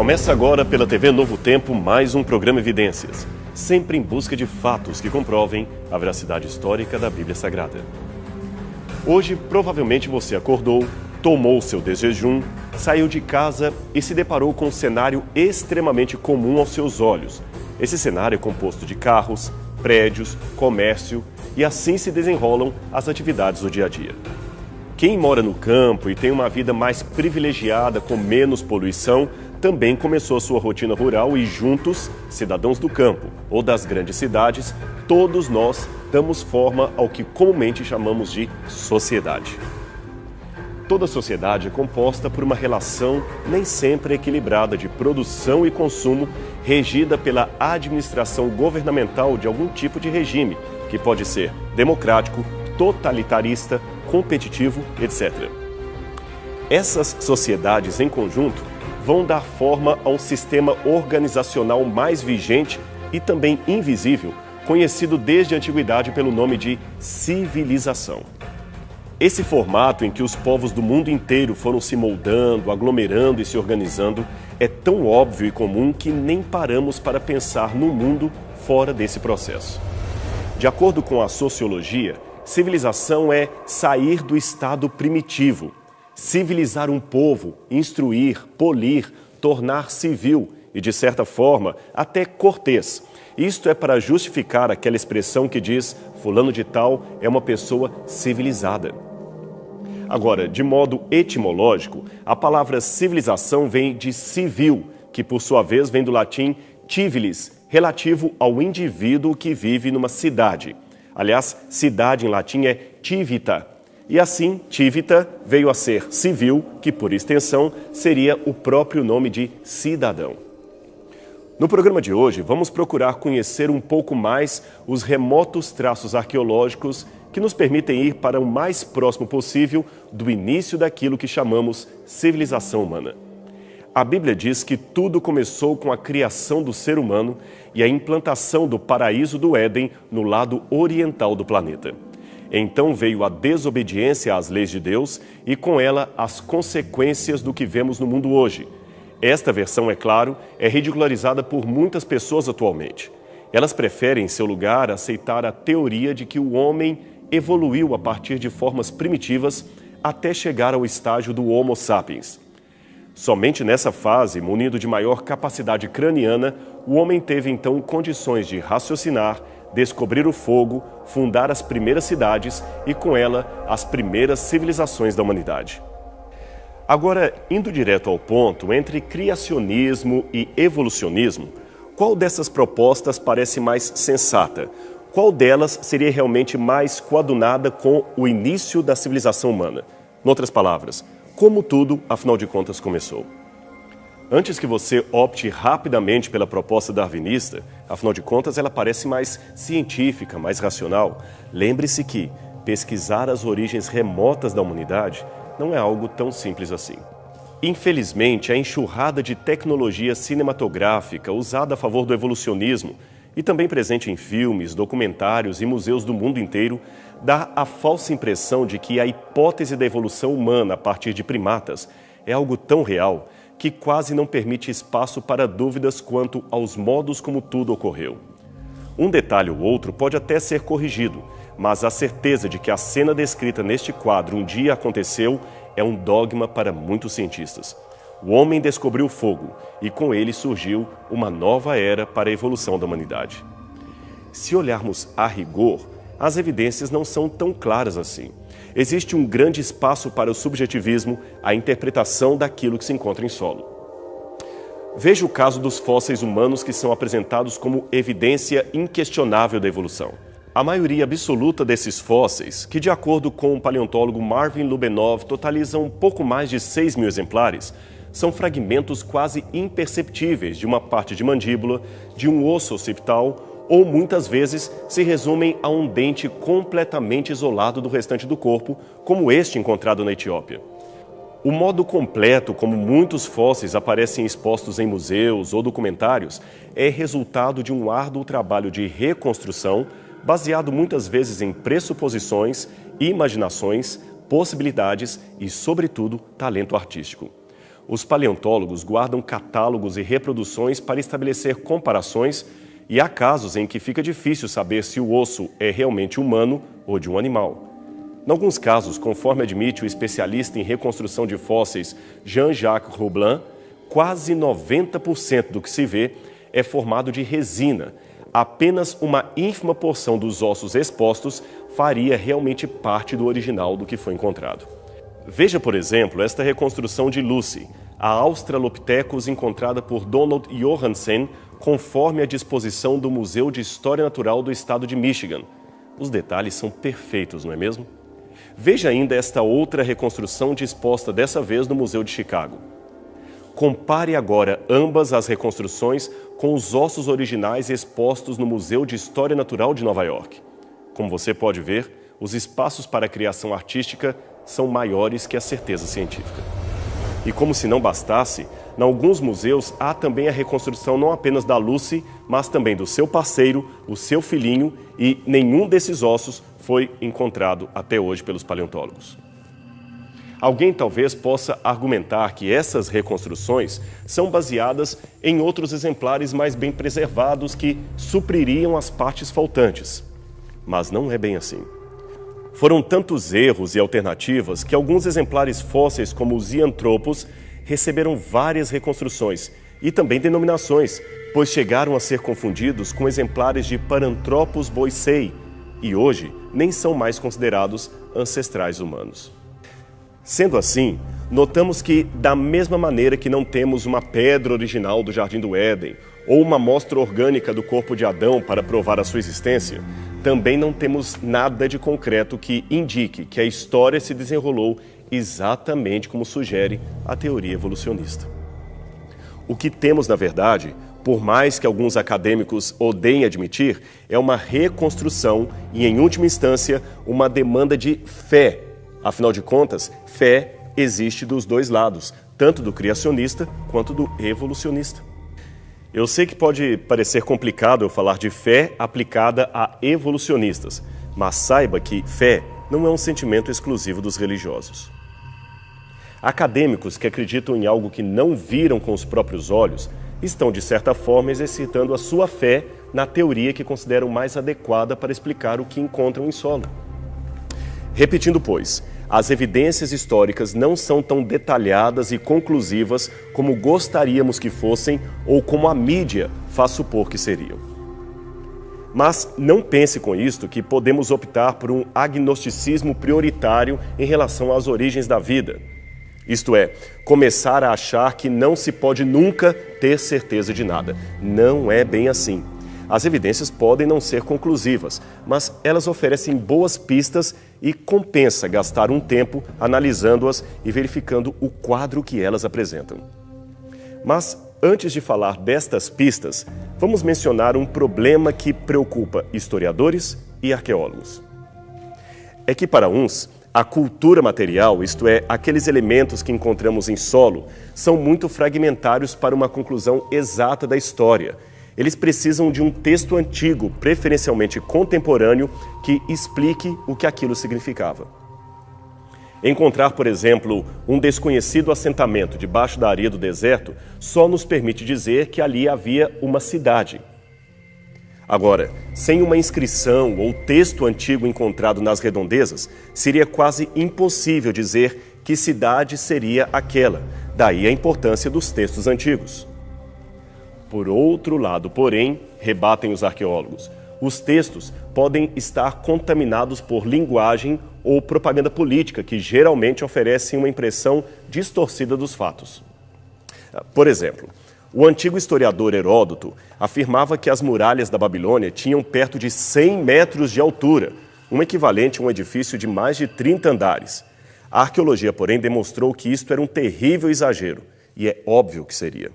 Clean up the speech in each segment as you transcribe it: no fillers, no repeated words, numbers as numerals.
Começa agora pela TV Novo Tempo mais um programa Evidências, sempre em busca de fatos que comprovem a veracidade histórica da Bíblia Sagrada. Hoje, provavelmente você acordou, tomou seu desjejum, saiu de casa e se deparou com um cenário extremamente comum aos seus olhos. Esse cenário é composto de carros, prédios, comércio e assim se desenrolam as atividades do dia a dia. Quem mora no campo e tem uma vida mais privilegiada com menos poluição também começou a sua rotina rural e juntos, cidadãos do campo ou das grandes cidades, todos nós damos forma ao que comumente chamamos de sociedade. Toda sociedade é composta por uma relação nem sempre equilibrada de produção e consumo, regida pela administração governamental de algum tipo de regime, que pode ser democrático, totalitarista, competitivo, etc. Essas sociedades em conjunto vão dar forma a um sistema organizacional mais vigente e também invisível, conhecido desde a antiguidade pelo nome de civilização. Esse formato em que os povos do mundo inteiro foram se moldando, aglomerando e se organizando é tão óbvio e comum que nem paramos para pensar no mundo fora desse processo. De acordo com a sociologia, civilização é sair do estado primitivo, civilizar um povo, instruir, polir, tornar civil e, de certa forma, até cortês. Isto é para justificar aquela expressão que diz fulano de tal é uma pessoa civilizada. Agora, de modo etimológico, a palavra civilização vem de civil, que por sua vez vem do latim civilis, relativo ao indivíduo que vive numa cidade. Aliás, cidade em latim é civita. E assim, civita veio a ser civil, que por extensão seria o próprio nome de cidadão. No programa de hoje, vamos procurar conhecer um pouco mais os remotos traços arqueológicos que nos permitem ir para o mais próximo possível do início daquilo que chamamos civilização humana. A Bíblia diz que tudo começou com a criação do ser humano e a implantação do paraíso do Éden no lado oriental do planeta. Então veio a desobediência às leis de Deus e com ela as consequências do que vemos no mundo hoje. Esta versão, é claro, é ridicularizada por muitas pessoas atualmente. Elas preferem, em seu lugar, aceitar a teoria de que o homem evoluiu a partir de formas primitivas até chegar ao estágio do Homo sapiens. Somente nessa fase, munido de maior capacidade craniana, o homem teve então condições de raciocinar, descobrir o fogo, fundar as primeiras cidades e, com ela, as primeiras civilizações da humanidade. Agora, indo direto ao ponto, entre criacionismo e evolucionismo, qual dessas propostas parece mais sensata? Qual delas seria realmente mais coadunada com o início da civilização humana? Em outras palavras, como tudo, afinal de contas, começou? Antes que você opte rapidamente pela proposta darwinista, afinal de contas ela parece mais científica, mais racional, lembre-se que pesquisar as origens remotas da humanidade não é algo tão simples assim. Infelizmente, a enxurrada de tecnologia cinematográfica usada a favor do evolucionismo e também presente em filmes, documentários e museus do mundo inteiro dá a falsa impressão de que a hipótese da evolução humana a partir de primatas é algo tão real que quase não permite espaço para dúvidas quanto aos modos como tudo ocorreu. Um detalhe ou outro pode até ser corrigido, mas a certeza de que a cena descrita neste quadro um dia aconteceu é um dogma para muitos cientistas. O homem descobriu o fogo e com ele surgiu uma nova era para a evolução da humanidade. Se olharmos a rigor, as evidências não são tão claras assim. Existe um grande espaço para o subjetivismo, a interpretação daquilo que se encontra em solo. Veja o caso dos fósseis humanos que são apresentados como evidência inquestionável da evolução. A maioria absoluta desses fósseis, que de acordo com o paleontólogo Marvin Lubenov totalizam um pouco mais de 6.000 exemplares, são fragmentos quase imperceptíveis de uma parte de mandíbula, de um osso occipital, ou muitas vezes se resumem a um dente completamente isolado do restante do corpo, como este encontrado na Etiópia. O modo completo como muitos fósseis aparecem expostos em museus ou documentários é resultado de um árduo trabalho de reconstrução, baseado muitas vezes em pressuposições, imaginações, possibilidades e, sobretudo, talento artístico. os paleontólogos guardam catálogos e reproduções para estabelecer comparações e há casos em que fica difícil saber se o osso é realmente humano ou de um animal. Em alguns casos, conforme admite o especialista em reconstrução de fósseis Jean-Jacques Roublin, quase 90% do que se vê é formado de resina. Apenas uma ínfima porção dos ossos expostos faria realmente parte do original do que foi encontrado. Veja, por exemplo, esta reconstrução de Lucy, a Australopithecus encontrada por Donald Johansen, conforme a disposição do Museu de História Natural do Estado de Michigan. Os detalhes são perfeitos, não é mesmo? Veja ainda esta outra reconstrução disposta dessa vez no Museu de Chicago. Compare agora ambas as reconstruções com os ossos originais expostos no Museu de História Natural de Nova York. Como você pode ver, os espaços para a criação artística são maiores que a certeza científica. E como se não bastasse, em alguns museus há também a reconstrução não apenas da Lucy, mas também do seu parceiro, o seu filhinho, e nenhum desses ossos foi encontrado até hoje pelos paleontólogos. Alguém talvez possa argumentar que essas reconstruções são baseadas em outros exemplares mais bem preservados que supririam as partes faltantes. Mas não é bem assim. Foram tantos erros e alternativas que alguns exemplares fósseis, como os Zinanthropus, receberam várias reconstruções e também denominações, pois chegaram a ser confundidos com exemplares de Paranthropus boisei e hoje nem são mais considerados ancestrais humanos. Sendo assim, notamos que, da mesma maneira que não temos uma pedra original do Jardim do Éden ou uma amostra orgânica do corpo de Adão para provar a sua existência, também não temos nada de concreto que indique que a história se desenrolou exatamente como sugere a teoria evolucionista. O que temos, na verdade, por mais que alguns acadêmicos odeiem admitir, é uma reconstrução e, em última instância, uma demanda de fé. Afinal de contas, fé existe dos dois lados, tanto do criacionista quanto do evolucionista. Eu sei que pode parecer complicado eu falar de fé aplicada a evolucionistas, mas saiba que fé não é um sentimento exclusivo dos religiosos. Acadêmicos que acreditam em algo que não viram com os próprios olhos estão, de certa forma, exercitando a sua fé na teoria que consideram mais adequada para explicar o que encontram em solo. Repetindo, pois, as evidências históricas não são tão detalhadas e conclusivas como gostaríamos que fossem ou como a mídia faz supor que seriam. Mas não pense com isto que podemos optar por um agnosticismo prioritário em relação às origens da vida. Isto é, começar a achar que não se pode nunca ter certeza de nada. Não é bem assim. As evidências podem não ser conclusivas, mas elas oferecem boas pistas e compensa gastar um tempo analisando-as e verificando o quadro que elas apresentam. Mas, antes de falar destas pistas, vamos mencionar um problema que preocupa historiadores e arqueólogos. É que, para uns, a cultura material, isto é, aqueles elementos que encontramos em solo, são muito fragmentários para uma conclusão exata da história. Eles precisam de um texto antigo, preferencialmente contemporâneo, que explique o que aquilo significava. Encontrar, por exemplo, um desconhecido assentamento debaixo da areia do deserto só nos permite dizer que ali havia uma cidade. Agora, sem uma inscrição ou texto antigo encontrado nas redondezas, seria quase impossível dizer que cidade seria aquela, daí a importância dos textos antigos. Por outro lado, porém, rebatem os arqueólogos, os textos podem estar contaminados por linguagem ou propaganda política que geralmente oferecem uma impressão distorcida dos fatos. Por exemplo, o antigo historiador Heródoto afirmava que as muralhas da Babilônia tinham perto de 100 metros de altura, um equivalente a um edifício de mais de 30 andares. A arqueologia, porém, demonstrou que isto era um terrível exagero, e é óbvio que seria.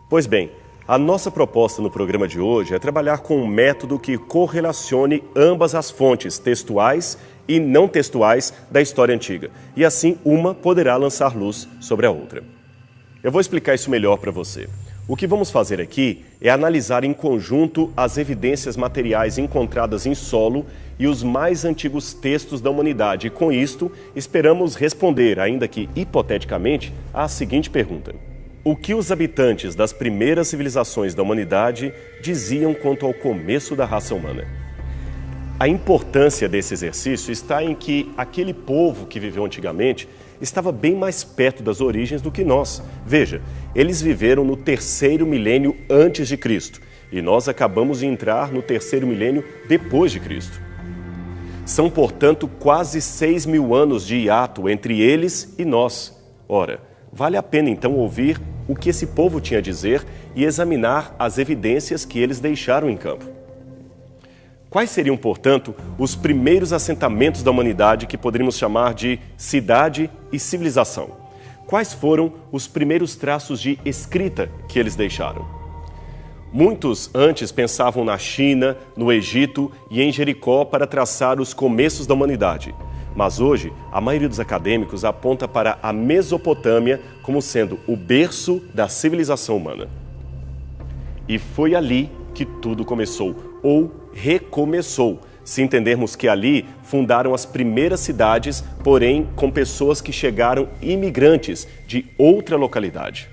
Pois bem, a nossa proposta no programa de hoje é trabalhar com um método que correlacione ambas as fontes textuais e não textuais da história antiga, e assim uma poderá lançar luz sobre a outra. Eu vou explicar isso melhor para você. O que vamos fazer aqui é analisar em conjunto as evidências materiais encontradas em solo e os mais antigos textos da humanidade. E com isto, esperamos responder, ainda que hipoteticamente, à seguinte pergunta: o que os habitantes das primeiras civilizações da humanidade diziam quanto ao começo da raça humana? A importância desse exercício está em que aquele povo que viveu antigamente estava bem mais perto das origens do que nós. Veja, eles viveram no 3º milênio antes de Cristo e nós acabamos de entrar no 3º milênio depois de Cristo. São, portanto, quase 6.000 anos de hiato entre eles e nós. Ora, vale a pena então ouvir o que esse povo tinha a dizer e examinar as evidências que eles deixaram em campo. Quais seriam, portanto, os primeiros assentamentos da humanidade que poderíamos chamar de cidade e civilização? Quais foram os primeiros traços de escrita que eles deixaram? Muitos antes pensavam na China, no Egito e em Jericó para traçar os começos da humanidade. Mas hoje, a maioria dos acadêmicos aponta para a Mesopotâmia como sendo o berço da civilização humana. E foi ali que tudo começou, ou recomeçou, se entendermos que ali fundaram as primeiras cidades, porém com pessoas que chegaram imigrantes de outra localidade.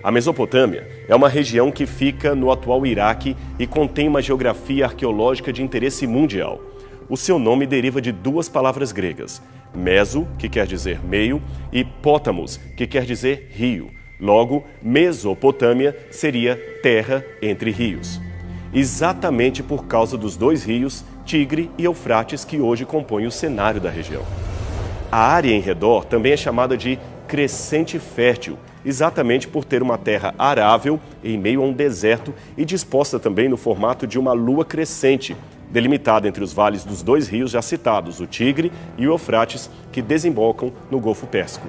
A Mesopotâmia é uma região que fica no atual Iraque e contém uma geografia arqueológica de interesse mundial. O seu nome deriva de duas palavras gregas, meso, que quer dizer meio, e pótamos, que quer dizer rio. Logo, Mesopotâmia seria terra entre rios. Exatamente por causa dos dois rios, Tigre e Eufrates, que hoje compõem o cenário da região. A área em redor também é chamada de crescente fértil, exatamente por ter uma terra arável em meio a um deserto e disposta também no formato de uma lua crescente, delimitada entre os vales dos dois rios já citados, o Tigre e o Eufrates, que desembocam no Golfo Pérsico.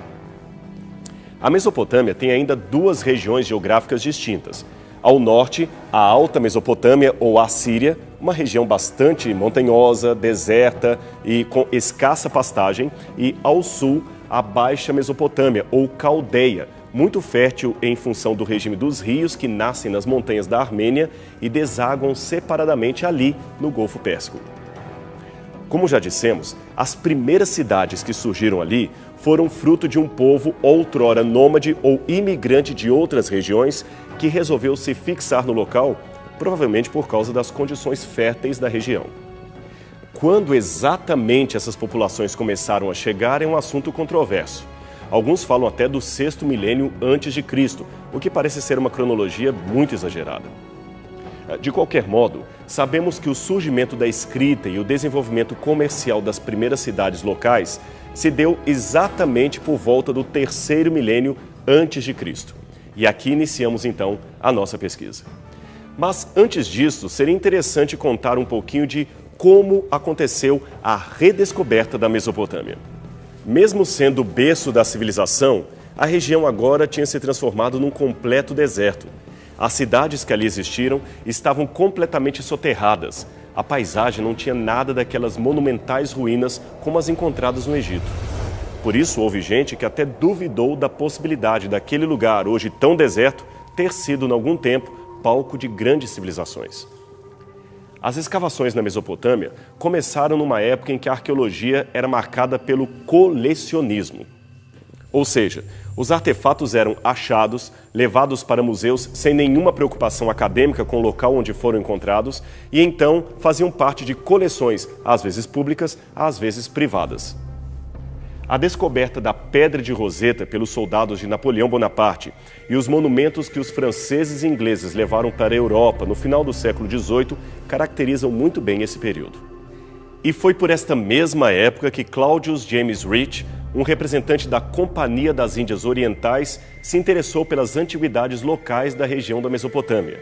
A Mesopotâmia tem ainda duas regiões geográficas distintas. Ao norte, a Alta Mesopotâmia ou Assíria, uma região bastante montanhosa, deserta e com escassa pastagem, e ao sul, a Baixa Mesopotâmia ou Caldeia, muito fértil em função do regime dos rios que nascem nas montanhas da Armênia e desaguam separadamente ali no Golfo Pérsico. Como já dissemos, as primeiras cidades que surgiram ali foram fruto de um povo outrora nômade ou imigrante de outras regiões que resolveu se fixar no local, provavelmente por causa das condições férteis da região. Quando exatamente essas populações começaram a chegar é um assunto controverso. Alguns falam até do 6º milênio antes de Cristo, o que parece ser uma cronologia muito exagerada. De qualquer modo, sabemos que o surgimento da escrita e o desenvolvimento comercial das primeiras cidades locais se deu exatamente por volta do 3º milênio antes de Cristo. E aqui iniciamos então a nossa pesquisa. Mas antes disso, seria interessante contar um pouquinho de como aconteceu a redescoberta da Mesopotâmia. Mesmo sendo o berço da civilização, a região agora tinha se transformado num completo deserto. As cidades que ali existiram estavam completamente soterradas. A paisagem não tinha nada daquelas monumentais ruínas como as encontradas no Egito. Por isso, houve gente que até duvidou da possibilidade daquele lugar, hoje tão deserto, ter sido, em algum tempo, palco de grandes civilizações. As escavações na Mesopotâmia começaram numa época em que a arqueologia era marcada pelo colecionismo. Ou seja, os artefatos eram achados, levados para museus sem nenhuma preocupação acadêmica com o local onde foram encontrados e então faziam parte de coleções, às vezes públicas, às vezes privadas. A descoberta da Pedra de Roseta pelos soldados de Napoleão Bonaparte e os monumentos que os franceses e ingleses levaram para a Europa no final do século XVIII caracterizam muito bem esse período. E foi por esta mesma época que Claudius James Rich, um representante da Companhia das Índias Orientais, se interessou pelas antiguidades locais da região da Mesopotâmia.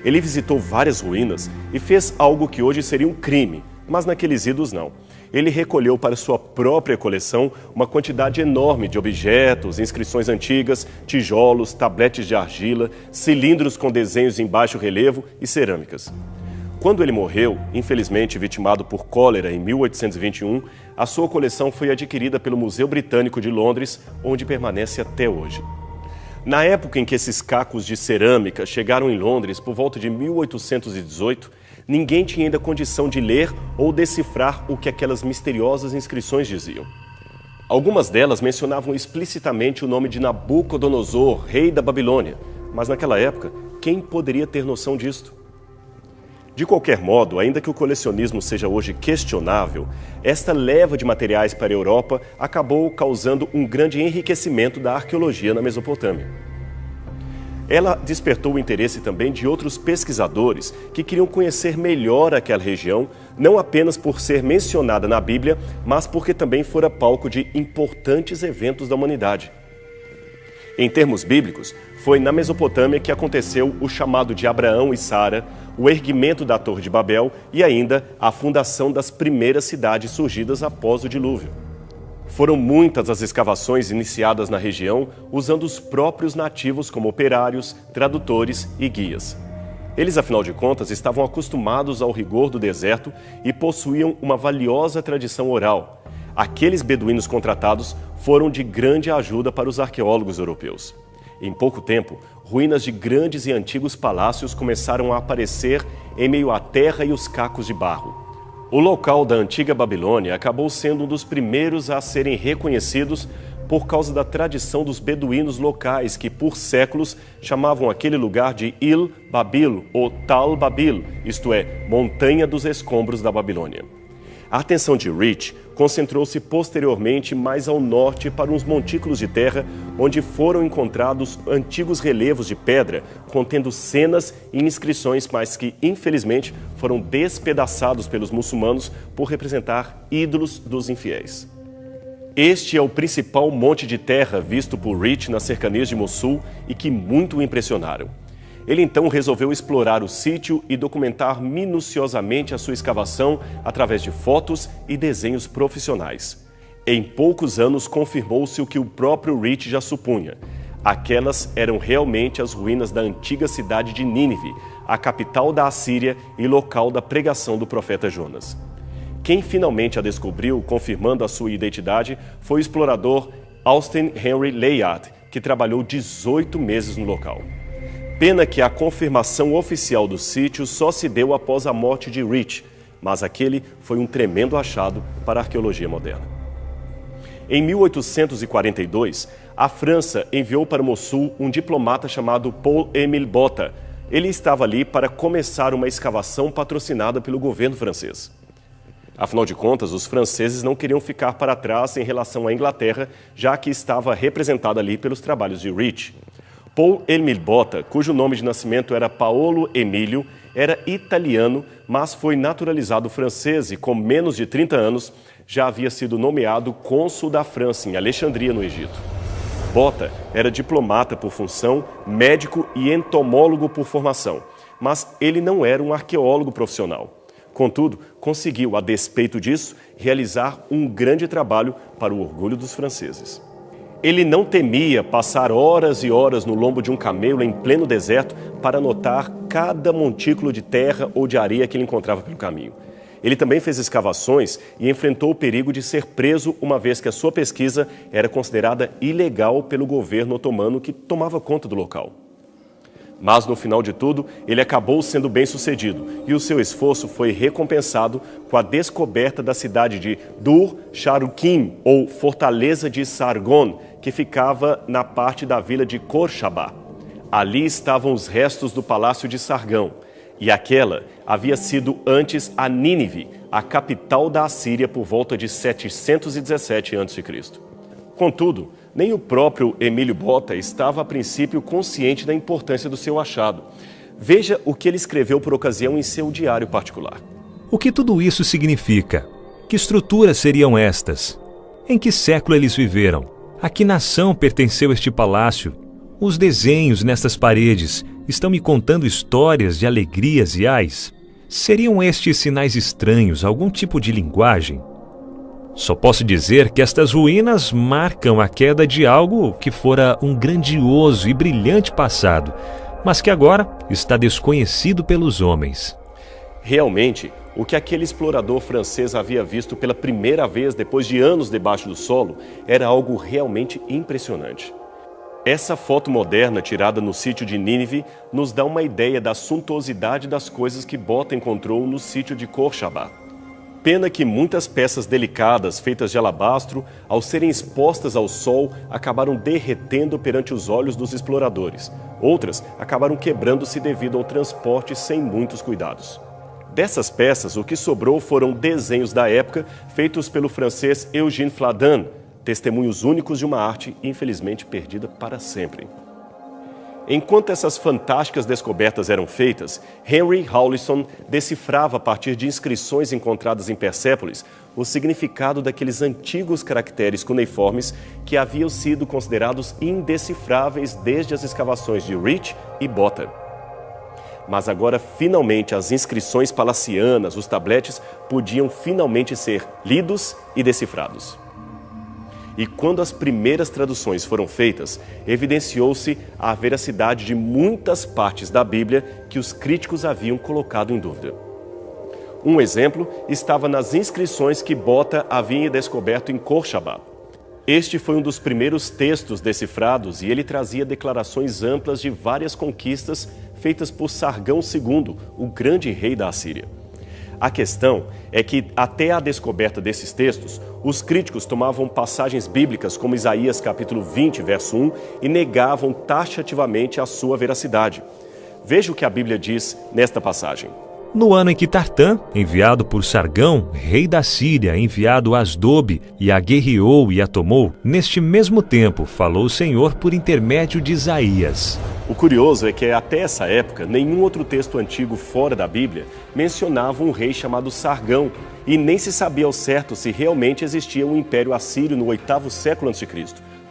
Ele visitou várias ruínas e fez algo que hoje seria um crime, mas naqueles idos não. Ele recolheu para sua própria coleção uma quantidade enorme de objetos, inscrições antigas, tijolos, tabletes de argila, cilindros com desenhos em baixo relevo e cerâmicas. Quando ele morreu, infelizmente vitimado por cólera em 1821, a sua coleção foi adquirida pelo Museu Britânico de Londres, onde permanece até hoje. Na época em que esses cacos de cerâmica chegaram em Londres, por volta de 1818, ninguém tinha ainda condição de ler ou decifrar o que aquelas misteriosas inscrições diziam. Algumas delas mencionavam explicitamente o nome de Nabucodonosor, rei da Babilônia, mas naquela época, quem poderia ter noção disto? De qualquer modo, ainda que o colecionismo seja hoje questionável, esta leva de materiais para a Europa acabou causando um grande enriquecimento da arqueologia na Mesopotâmia. Ela despertou o interesse também de outros pesquisadores que queriam conhecer melhor aquela região, não apenas por ser mencionada na Bíblia, mas porque também fora palco de importantes eventos da humanidade. Em termos bíblicos, foi na Mesopotâmia que aconteceu o chamado de Abraão e Sara, o erguimento da Torre de Babel e ainda a fundação das primeiras cidades surgidas após o dilúvio. Foram muitas as escavações iniciadas na região, usando os próprios nativos como operários, tradutores e guias. Eles, afinal de contas, estavam acostumados ao rigor do deserto e possuíam uma valiosa tradição oral. Aqueles beduínos contratados foram de grande ajuda para os arqueólogos europeus. Em pouco tempo, ruínas de grandes e antigos palácios começaram a aparecer em meio à terra e os cacos de barro. O local da antiga Babilônia acabou sendo um dos primeiros a serem reconhecidos por causa da tradição dos beduínos locais que, por séculos, chamavam aquele lugar de Il Babil ou Tal Babil, isto é, Montanha dos Escombros da Babilônia. A atenção de Rich concentrou-se posteriormente mais ao norte para uns montículos de terra, onde foram encontrados antigos relevos de pedra contendo cenas e inscrições, mas que, infelizmente, foram despedaçados pelos muçulmanos por representar ídolos dos infiéis. Este é o principal monte de terra visto por Rich nas cercanias de Mossul e que muito o impressionaram. Ele então resolveu explorar o sítio e documentar minuciosamente a sua escavação através de fotos e desenhos profissionais. Em poucos anos confirmou-se o que o próprio Rich já supunha. Aquelas eram realmente as ruínas da antiga cidade de Nínive, a capital da Assíria e local da pregação do profeta Jonas. Quem finalmente a descobriu, confirmando a sua identidade, foi o explorador Austin Henry Layard, que trabalhou 18 meses no local. Pena que a confirmação oficial do sítio só se deu após a morte de Rich, mas aquele foi um tremendo achado para a arqueologia moderna. Em 1842, a França enviou para Mossul um diplomata chamado Paul-Émile Botta. Ele estava ali para começar uma escavação patrocinada pelo governo francês. Afinal de contas, os franceses não queriam ficar para trás em relação à Inglaterra, já que estava representada ali pelos trabalhos de Rich. Paul-Émile Botta, cujo nome de nascimento era Paolo Emílio, era italiano, mas foi naturalizado francês e, com menos de 30 anos, já havia sido nomeado cônsul da França em Alexandria, no Egito. Botta era diplomata por função, médico e entomólogo por formação, mas ele não era um arqueólogo profissional. Contudo, conseguiu, a despeito disso, realizar um grande trabalho para o orgulho dos franceses. Ele não temia passar horas e horas no lombo de um camelo em pleno deserto para anotar cada montículo de terra ou de areia que ele encontrava pelo caminho. Ele também fez escavações e enfrentou o perigo de ser preso, uma vez que a sua pesquisa era considerada ilegal pelo governo otomano que tomava conta do local. Mas, no final de tudo, ele acabou sendo bem-sucedido e o seu esforço foi recompensado com a descoberta da cidade de Dur-Sharukim, ou Fortaleza de Sargon, que ficava na parte da vila de Khorshaba. Ali estavam os restos do palácio de Sargão, e aquela havia sido antes a Nínive, a capital da Assíria, por volta de 717 a.C. Contudo, nem o próprio Emílio Botta estava a princípio consciente da importância do seu achado. Veja o que ele escreveu por ocasião em seu diário particular. O que tudo isso significa? Que estruturas seriam estas? Em que século eles viveram? A que nação pertenceu este palácio? Os desenhos nestas paredes estão me contando histórias de alegrias e ais? Seriam estes sinais estranhos algum tipo de linguagem? Só posso dizer que estas ruínas marcam a queda de algo que fora um grandioso e brilhante passado, mas que agora está desconhecido pelos homens. Realmente, o que aquele explorador francês havia visto pela primeira vez depois de anos debaixo do solo era algo realmente impressionante. Essa foto moderna tirada no sítio de Nínive nos dá uma ideia da suntuosidade das coisas que Bota encontrou no sítio de Khor-Shabba. Pena que muitas peças delicadas, feitas de alabastro, ao serem expostas ao sol, acabaram derretendo perante os olhos dos exploradores. Outras acabaram quebrando-se devido ao transporte sem muitos cuidados. Dessas peças, o que sobrou foram desenhos da época feitos pelo francês Eugène Fladan, testemunhos únicos de uma arte infelizmente perdida para sempre. Enquanto essas fantásticas descobertas eram feitas, Henry Rawlinson decifrava a partir de inscrições encontradas em Persépolis o significado daqueles antigos caracteres cuneiformes que haviam sido considerados indecifráveis desde as escavações de Rich e Bota. Mas agora, finalmente, as inscrições palacianas, os tabletes, podiam finalmente ser lidos e decifrados. E quando as primeiras traduções foram feitas, evidenciou-se a veracidade de muitas partes da Bíblia que os críticos haviam colocado em dúvida. Um exemplo estava nas inscrições que Bota havia descoberto em Khor-Shabba. Este foi um dos primeiros textos decifrados e ele trazia declarações amplas de várias conquistas feitas por Sargão II, o grande rei da Assíria. A questão é que, até a descoberta desses textos, os críticos tomavam passagens bíblicas como Isaías capítulo 20, verso 1, e negavam taxativamente a sua veracidade. Veja o que a Bíblia diz nesta passagem. No ano em que Tartã, enviado por Sargão, rei da Síria, enviado a Asdobe, e a guerreou e a tomou, neste mesmo tempo falou o Senhor por intermédio de Isaías. O curioso é que até essa época, nenhum outro texto antigo fora da Bíblia mencionava um rei chamado Sargão, e nem se sabia ao certo se realmente existia um império assírio no 8º século a.C.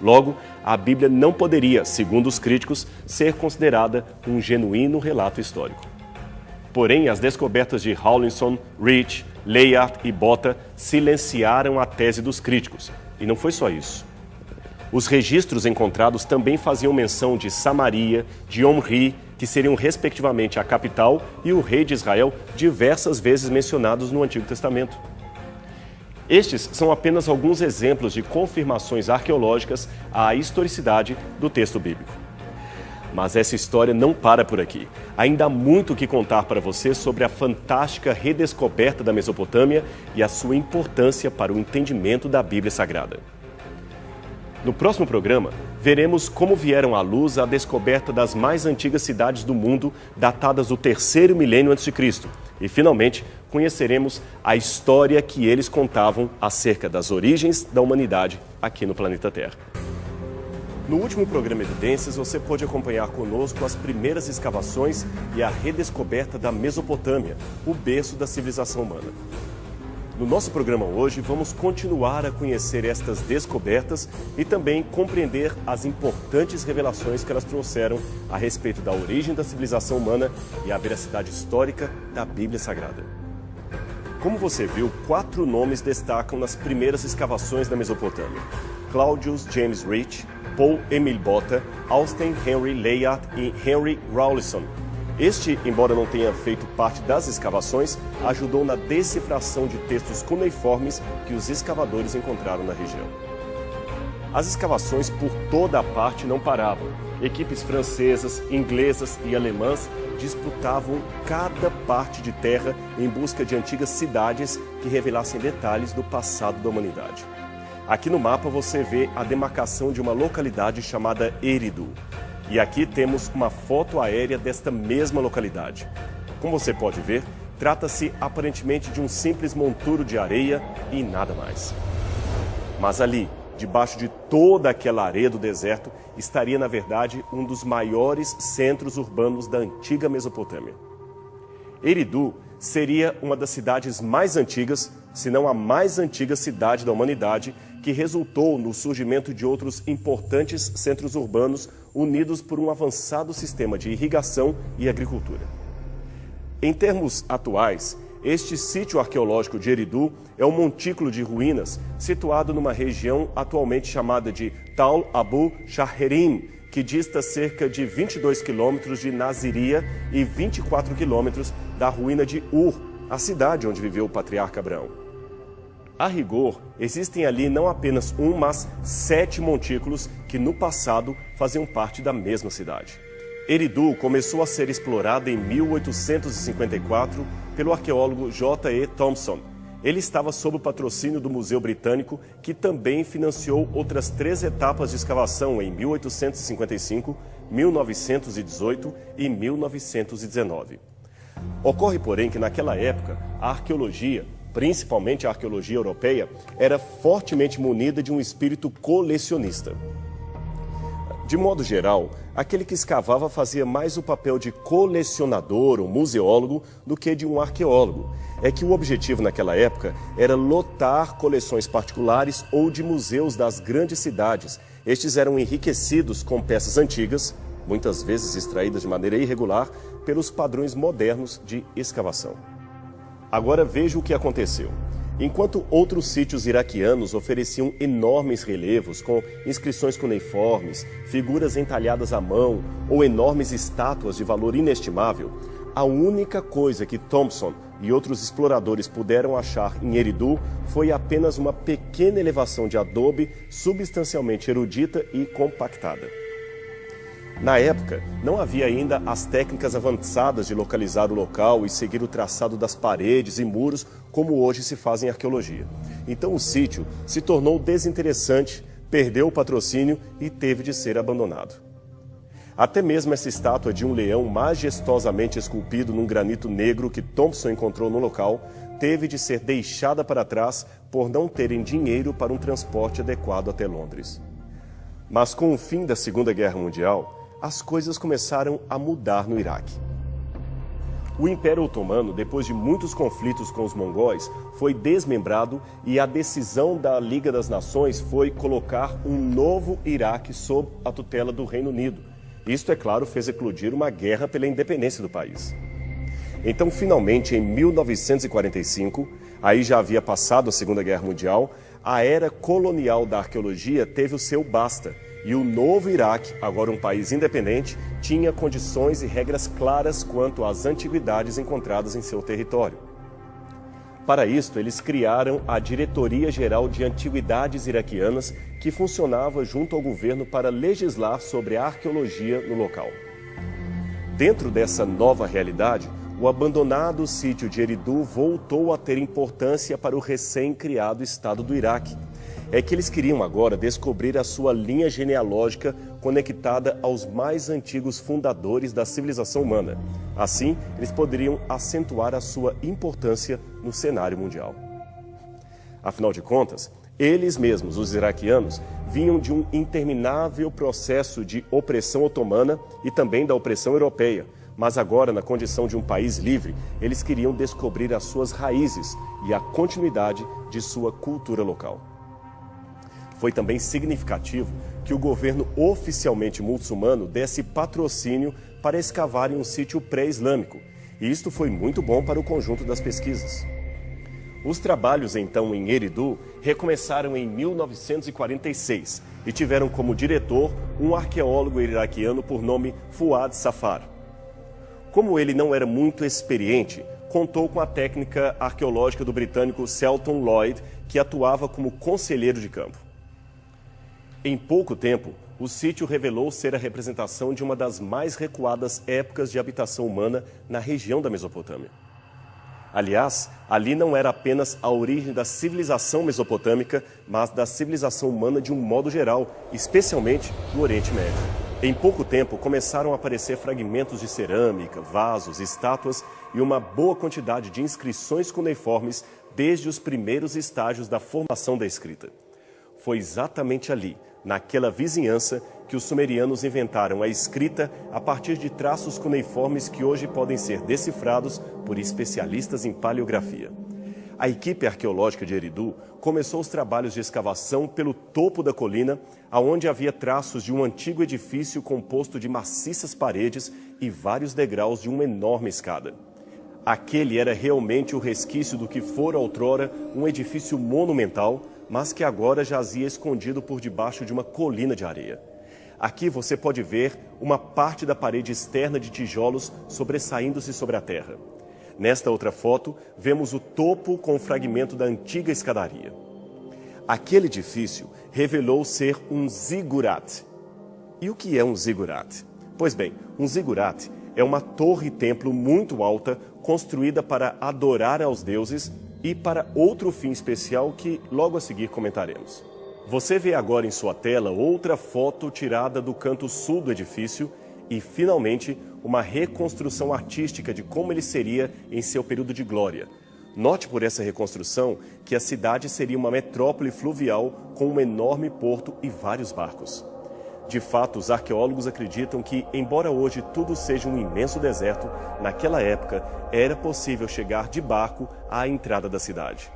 Logo, a Bíblia não poderia, segundo os críticos, ser considerada um genuíno relato histórico. Porém, as descobertas de Rawlinson, Rich, Layard e Bota silenciaram a tese dos críticos. E não foi só isso. Os registros encontrados também faziam menção de Samaria, de Omri, que seriam respectivamente a capital e o rei de Israel, diversas vezes mencionados no Antigo Testamento. Estes são apenas alguns exemplos de confirmações arqueológicas à historicidade do texto bíblico. Mas essa história não para por aqui. Ainda há muito o que contar para você sobre a fantástica redescoberta da Mesopotâmia e a sua importância para o entendimento da Bíblia Sagrada. No próximo programa, veremos como vieram à luz a descoberta das mais antigas cidades do mundo, datadas do 3º milênio a.C. E, finalmente, conheceremos a história que eles contavam acerca das origens da humanidade aqui no planeta Terra. No último programa Evidências, você pôde acompanhar conosco as primeiras escavações e a redescoberta da Mesopotâmia, o berço da civilização humana. No nosso programa hoje, vamos continuar a conhecer estas descobertas e também compreender as importantes revelações que elas trouxeram a respeito da origem da civilização humana e a veracidade histórica da Bíblia Sagrada. Como você viu, 4 nomes destacam nas primeiras escavações da Mesopotâmia: Claudius James Rich, Paul Emil Bota, Austen Henry Layard e Henry Rawlinson. Este, embora não tenha feito parte das escavações, ajudou na decifração de textos cuneiformes que os escavadores encontraram na região. As escavações por toda a parte não paravam. Equipes francesas, inglesas e alemãs disputavam cada parte de terra em busca de antigas cidades que revelassem detalhes do passado da humanidade. Aqui no mapa você vê a demarcação de uma localidade chamada Eridu. E aqui temos uma foto aérea desta mesma localidade. Como você pode ver, trata-se aparentemente de um simples monturo de areia e nada mais. Mas ali, debaixo de toda aquela areia do deserto, estaria na verdade um dos maiores centros urbanos da antiga Mesopotâmia. Eridu seria uma das cidades mais antigas, se não a mais antiga cidade da humanidade, que resultou no surgimento de outros importantes centros urbanos unidos por um avançado sistema de irrigação e agricultura. Em termos atuais, este sítio arqueológico de Eridu é um montículo de ruínas situado numa região atualmente chamada de Tal Abu Shaherim, que dista cerca de 22 quilômetros de Naziria e 24 quilômetros da ruína de Ur, a cidade onde viveu o patriarca Abraão. A rigor, existem ali não apenas um, mas 7 montículos que no passado faziam parte da mesma cidade. Eridu começou a ser explorada em 1854 pelo arqueólogo J.E. Thompson. Ele estava sob o patrocínio do Museu Britânico, que também financiou outras 3 etapas de escavação em 1855, 1918 e 1919. Ocorre, porém, que naquela época a arqueologia, principalmente a arqueologia europeia, era fortemente munida de um espírito colecionista. De modo geral, aquele que escavava fazia mais o papel de colecionador ou museólogo do que de um arqueólogo. É que o objetivo naquela época era lotar coleções particulares ou de museus das grandes cidades. Estes eram enriquecidos com peças antigas, muitas vezes extraídas de maneira irregular, pelos padrões modernos de escavação. Agora veja o que aconteceu. Enquanto outros sítios iraquianos ofereciam enormes relevos com inscrições cuneiformes, figuras entalhadas à mão ou enormes estátuas de valor inestimável, a única coisa que Thompson e outros exploradores puderam achar em Eridu foi apenas uma pequena elevação de adobe substancialmente erudita e compactada. Na época, não havia ainda as técnicas avançadas de localizar o local e seguir o traçado das paredes e muros como hoje se faz em arqueologia. Então o sítio se tornou desinteressante, perdeu o patrocínio e teve de ser abandonado. Até mesmo essa estátua de um leão majestosamente esculpido num granito negro que Thompson encontrou no local teve de ser deixada para trás por não terem dinheiro para um transporte adequado até Londres. Mas com o fim da Segunda Guerra Mundial, as coisas começaram a mudar no Iraque. O Império Otomano, depois de muitos conflitos com os mongóis, foi desmembrado e a decisão da Liga das Nações foi colocar um novo Iraque sob a tutela do Reino Unido. Isto, é claro, fez eclodir uma guerra pela independência do país. Então, finalmente, em 1945, aí já havia passado a Segunda Guerra Mundial, a era colonial da arqueologia teve o seu basta. E o novo Iraque, agora um país independente, tinha condições e regras claras quanto às antiguidades encontradas em seu território. Para isto, eles criaram a Diretoria Geral de Antiguidades Iraquianas, que funcionava junto ao governo para legislar sobre a arqueologia no local. Dentro dessa nova realidade, o abandonado sítio de Eridu voltou a ter importância para o recém-criado Estado do Iraque. É que eles queriam agora descobrir a sua linha genealógica conectada aos mais antigos fundadores da civilização humana. Assim, eles poderiam acentuar a sua importância no cenário mundial. Afinal de contas, eles mesmos, os iraquianos, vinham de um interminável processo de opressão otomana e também da opressão europeia. Mas agora, na condição de um país livre, eles queriam descobrir as suas raízes e a continuidade de sua cultura local. Foi também significativo que o governo oficialmente muçulmano desse patrocínio para escavar em um sítio pré-islâmico. E isto foi muito bom para o conjunto das pesquisas. Os trabalhos, então, em Eridu recomeçaram em 1946 e tiveram como diretor um arqueólogo iraquiano por nome Fuad Safar. Como ele não era muito experiente, contou com a técnica arqueológica do britânico Selton Lloyd, que atuava como conselheiro de campo. Em pouco tempo, o sítio revelou ser a representação de uma das mais recuadas épocas de habitação humana na região da Mesopotâmia. Aliás, ali não era apenas a origem da civilização mesopotâmica, mas da civilização humana de um modo geral, especialmente no Oriente Médio. Em pouco tempo, começaram a aparecer fragmentos de cerâmica, vasos, estátuas e uma boa quantidade de inscrições cuneiformes desde os primeiros estágios da formação da escrita. Foi exatamente ali, naquela vizinhança, que os sumerianos inventaram a escrita a partir de traços cuneiformes que hoje podem ser decifrados por especialistas em paleografia. A equipe arqueológica de Eridu começou os trabalhos de escavação pelo topo da colina, aonde havia traços de um antigo edifício composto de maciças paredes e vários degraus de uma enorme escada. Aquele era realmente o resquício do que fora outrora um edifício monumental, mas que agora jazia escondido por debaixo de uma colina de areia. Aqui você pode ver uma parte da parede externa de tijolos sobressaindo-se sobre a terra. Nesta outra foto, vemos o topo com o fragmento da antiga escadaria. Aquele edifício revelou ser um zigurat. E o que é um zigurat? Pois bem, um zigurat é uma torre-templo muito alta, construída para adorar aos deuses e para outro fim especial que logo a seguir comentaremos. Você vê agora em sua tela outra foto tirada do canto sul do edifício e, finalmente, uma reconstrução artística de como ele seria em seu período de glória. Note por essa reconstrução que a cidade seria uma metrópole fluvial com um enorme porto e vários barcos. De fato, os arqueólogos acreditam que, embora hoje tudo seja um imenso deserto, naquela época era possível chegar de barco à entrada da cidade.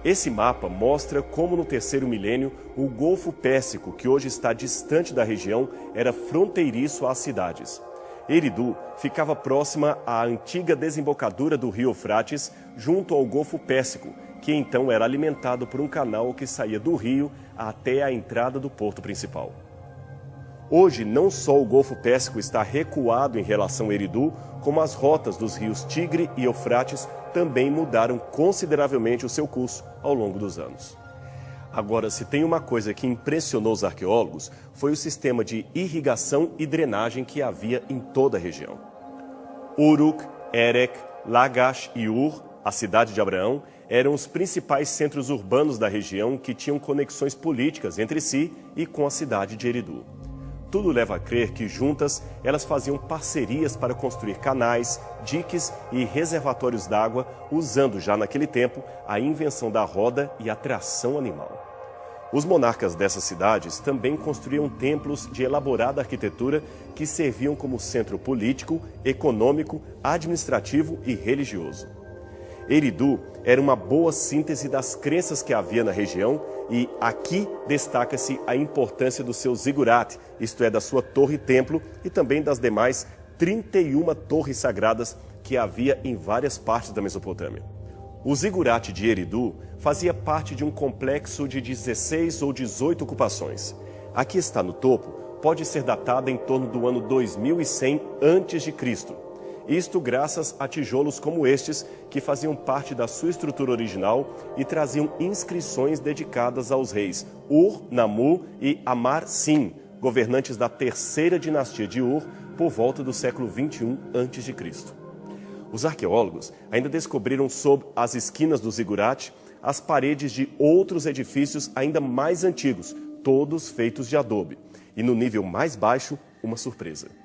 Esse mapa mostra como no terceiro milênio o Golfo Pérsico, que hoje está distante da região, era fronteiriço às cidades. Eridu ficava próxima à antiga desembocadura do rio Eufrates, junto ao Golfo Pérsico, que então era alimentado por um canal que saía do rio até a entrada do porto principal. Hoje, não só o Golfo Pérsico está recuado em relação a Eridu, como as rotas dos rios Tigre e Eufrates também mudaram consideravelmente o seu curso ao longo dos anos. Agora, se tem uma coisa que impressionou os arqueólogos, foi o sistema de irrigação e drenagem que havia em toda a região. Uruk, Erech, Lagash e Ur, a cidade de Abraão, eram os principais centros urbanos da região que tinham conexões políticas entre si e com a cidade de Eridu. Tudo leva a crer que juntas elas faziam parcerias para construir canais, diques e reservatórios d'água, usando já naquele tempo a invenção da roda e a tração animal. Os monarcas dessas cidades também construíam templos de elaborada arquitetura que serviam como centro político, econômico, administrativo e religioso. Eridu era uma boa síntese das crenças que havia na região e aqui destaca-se a importância do seu zigurat, isto é, da sua torre-templo e também das demais 31 torres sagradas que havia em várias partes da Mesopotâmia. O zigurat de Eridu fazia parte de um complexo de 16 ou 18 ocupações. Aqui está no topo, pode ser datada em torno do ano 2100 a.C., isto graças a tijolos como estes, que faziam parte da sua estrutura original e traziam inscrições dedicadas aos reis Ur-Nammu e Amar-Sin, governantes da terceira dinastia de Ur, por volta do século 21 a.C. Os arqueólogos ainda descobriram sob as esquinas do zigurat as paredes de outros edifícios ainda mais antigos, todos feitos de adobe, e no nível mais baixo, uma surpresa.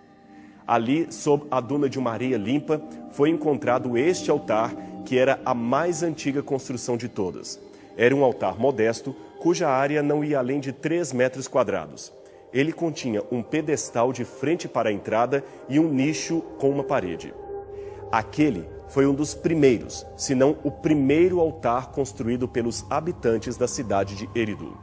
Ali, sob a duna de uma areia limpa, foi encontrado este altar, que era a mais antiga construção de todas. Era um altar modesto, cuja área não ia além de 3 metros quadrados. Ele continha um pedestal de frente para a entrada e um nicho com uma parede. Aquele foi um dos primeiros, se não o primeiro altar construído pelos habitantes da cidade de Eridu.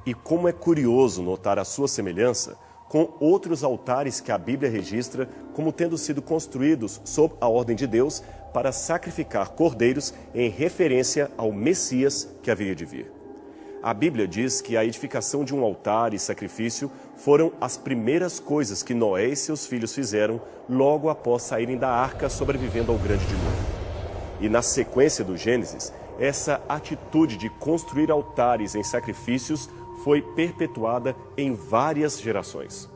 E como é curioso notar a sua semelhança com outros altares que a Bíblia registra como tendo sido construídos sob a ordem de Deus para sacrificar cordeiros em referência ao Messias que haveria de vir. A Bíblia diz que a edificação de um altar e sacrifício foram as primeiras coisas que Noé e seus filhos fizeram logo após saírem da arca sobrevivendo ao grande dilúvio. E na sequência do Gênesis, essa atitude de construir altares em sacrifícios foi perpetuada em várias gerações.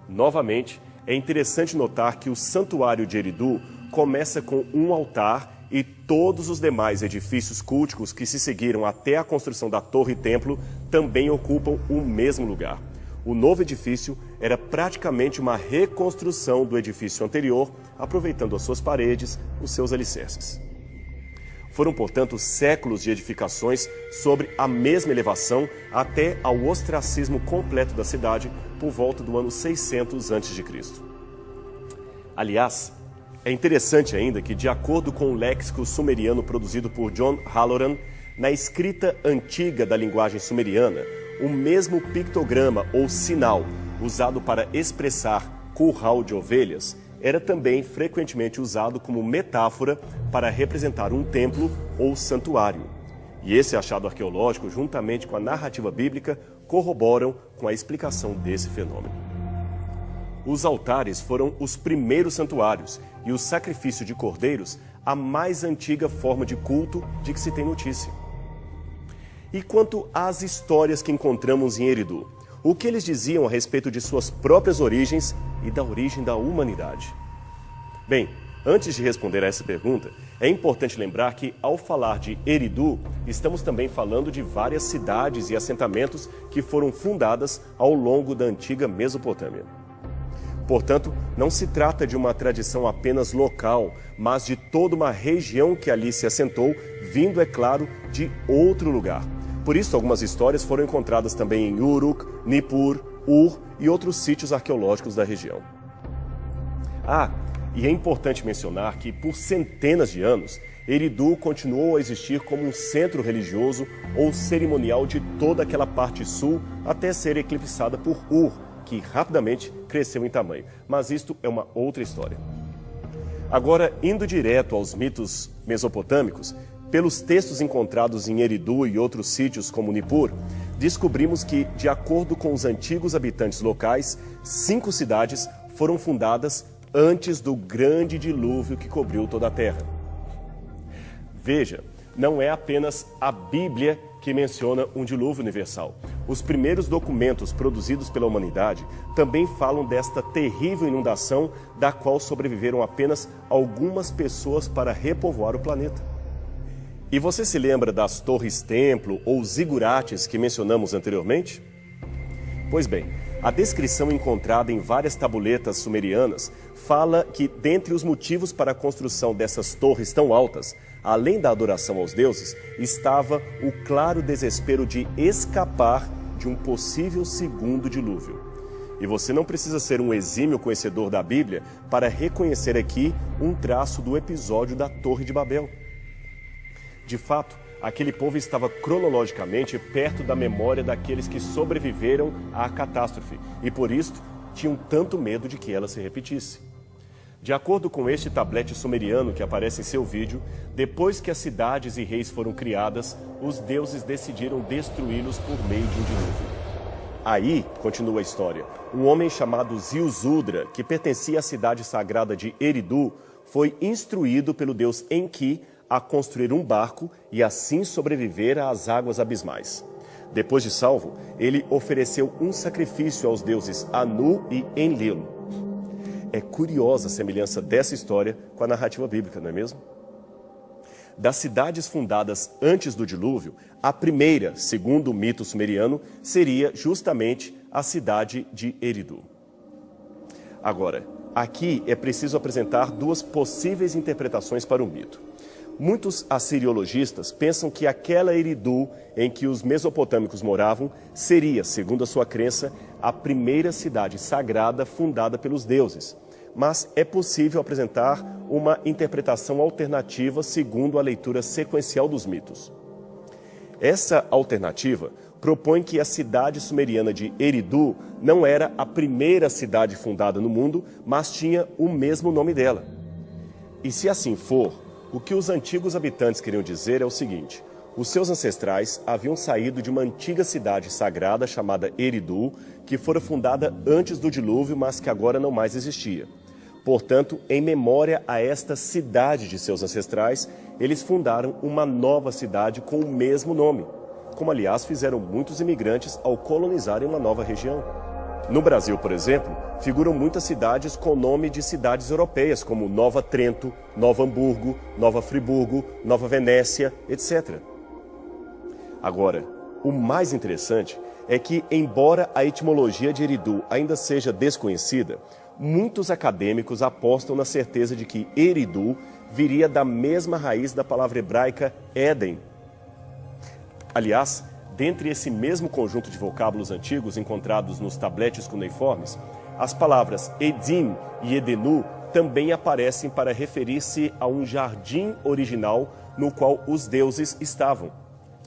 Novamente, é interessante notar que o santuário de Eridu começa com um altar e todos os demais edifícios culticos que se seguiram até a construção da torre-templo também ocupam o mesmo lugar. O novo edifício era praticamente uma reconstrução do edifício anterior, aproveitando as suas paredes, os seus alicerces. Foram, portanto, séculos de edificações sobre a mesma elevação até ao ostracismo completo da cidade por volta do ano 600 a.C. Aliás, é interessante ainda que, de acordo com o léxico sumeriano produzido por John Halloran, na escrita antiga da linguagem sumeriana, o mesmo pictograma ou sinal usado para expressar curral de ovelhas era também frequentemente usado como metáfora para representar um templo ou santuário. E esse achado arqueológico, juntamente com a narrativa bíblica, corroboram com a explicação desse fenômeno. os altares foram os primeiros santuários e o sacrifício de cordeiros a mais antiga forma de culto de que se tem notícia. E quanto às histórias que encontramos em Eridu, o que eles diziam a respeito de suas próprias origens e da origem da humanidade? Bem, antes de responder a essa pergunta, é importante lembrar que, ao falar de Eridu, estamos também falando de várias cidades e assentamentos que foram fundadas ao longo da antiga Mesopotâmia. Portanto, não se trata de uma tradição apenas local, mas de toda uma região que ali se assentou, vindo, é claro, de outro lugar. Por isso, algumas histórias foram encontradas também em Uruk, Nippur, Ur e outros sítios arqueológicos da região. E é importante mencionar que, por centenas de anos, Eridu continuou a existir como um centro religioso ou cerimonial de toda aquela parte sul, até ser eclipsada por Ur, que rapidamente cresceu em tamanho. Mas isto é uma outra história. Agora, indo direto aos mitos mesopotâmicos, pelos textos encontrados em Eridu e outros sítios como Nippur, descobrimos que, de acordo com os antigos habitantes locais, 5 cidades foram fundadas antes do grande dilúvio que cobriu toda a terra. Veja, não é apenas a Bíblia que menciona um dilúvio universal. Os primeiros documentos produzidos pela humanidade também falam desta terrível inundação da qual sobreviveram apenas algumas pessoas para repovoar o planeta. E você se lembra das torres-templo ou zigurates que mencionamos anteriormente? Pois bem, a descrição encontrada em várias tabuletas sumerianas fala que, dentre os motivos para a construção dessas torres tão altas, além da adoração aos deuses, estava o claro desespero de escapar de um possível segundo dilúvio. E você não precisa ser um exímio conhecedor da Bíblia para reconhecer aqui um traço do episódio da Torre de Babel. De fato, aquele povo estava cronologicamente perto da memória daqueles que sobreviveram à catástrofe e, por isto, tinham tanto medo de que ela se repetisse. De acordo com este tablete sumeriano que aparece em seu vídeo, depois que as cidades e reis foram criadas, os deuses decidiram destruí-los por meio de um dilúvio. Aí, continua a história, um homem chamado Ziusudra, que pertencia à cidade sagrada de Eridu, foi instruído pelo deus Enki a construir um barco e assim sobreviver às águas abismais. Depois de salvo, ele ofereceu um sacrifício aos deuses Anu e Enlil. É curiosa a semelhança dessa história com a narrativa bíblica, não é mesmo? Das cidades fundadas antes do dilúvio, a primeira, segundo o mito sumeriano, seria justamente a cidade de Eridu. Agora, aqui é preciso apresentar 2 possíveis interpretações para o mito. Muitos assiriologistas pensam que aquela Eridu em que os mesopotâmicos moravam seria, segundo a sua crença, a primeira cidade sagrada fundada pelos deuses. Mas é possível apresentar uma interpretação alternativa segundo a leitura sequencial dos mitos. Essa alternativa propõe que a cidade sumeriana de Eridu não era a primeira cidade fundada no mundo, mas tinha o mesmo nome dela. E se assim for, o que os antigos habitantes queriam dizer é o seguinte: os seus ancestrais haviam saído de uma antiga cidade sagrada chamada Eridu, que fora fundada antes do dilúvio, mas que agora não mais existia. Portanto, em memória a esta cidade de seus ancestrais, eles fundaram uma nova cidade com o mesmo nome, como aliás fizeram muitos imigrantes ao colonizarem uma nova região. No Brasil, por exemplo, figuram muitas cidades com nome de cidades europeias, como Nova Trento, Nova Hamburgo, Nova Friburgo, Nova Venécia, etc. Agora, o mais interessante é que, embora a etimologia de Eridu ainda seja desconhecida, muitos acadêmicos apostam na certeza de que Eridu viria da mesma raiz da palavra hebraica Éden. Aliás, dentre esse mesmo conjunto de vocábulos antigos encontrados nos tabletes cuneiformes, as palavras Edim e Edenu também aparecem para referir-se a um jardim original no qual os deuses estavam.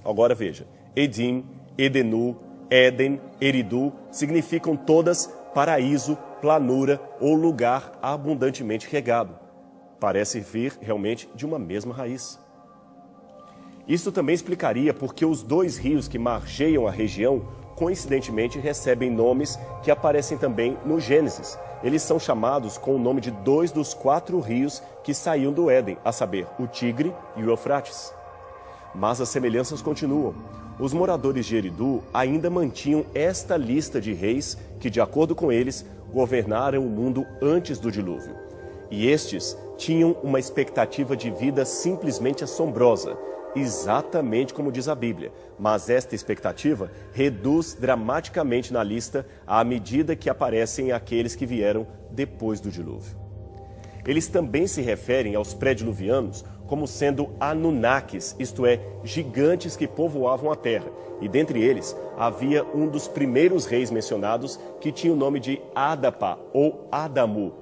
Agora veja, Edim, Edenu, Éden, Eridu significam todas paraíso, planura ou lugar abundantemente regado. Parece vir realmente de uma mesma raiz. Isso também explicaria por que os 2 rios que margeiam a região, coincidentemente, recebem nomes que aparecem também no Gênesis, eles são chamados com o nome de 2 dos 4 rios que saíam do Éden, a saber, o Tigre e o Eufrates. Mas as semelhanças continuam. Os moradores de Eridu ainda mantinham esta lista de reis que, de acordo com eles, governaram o mundo antes do dilúvio. E estes tinham uma expectativa de vida simplesmente assombrosa, exatamente como diz a Bíblia. Mas esta expectativa reduz dramaticamente na lista à medida que aparecem aqueles que vieram depois do dilúvio. Eles também se referem aos pré-diluvianos como sendo Anunnakis, isto é, gigantes que povoavam a terra. E dentre eles havia um dos primeiros reis mencionados que tinha o nome de Adapa ou Adamu.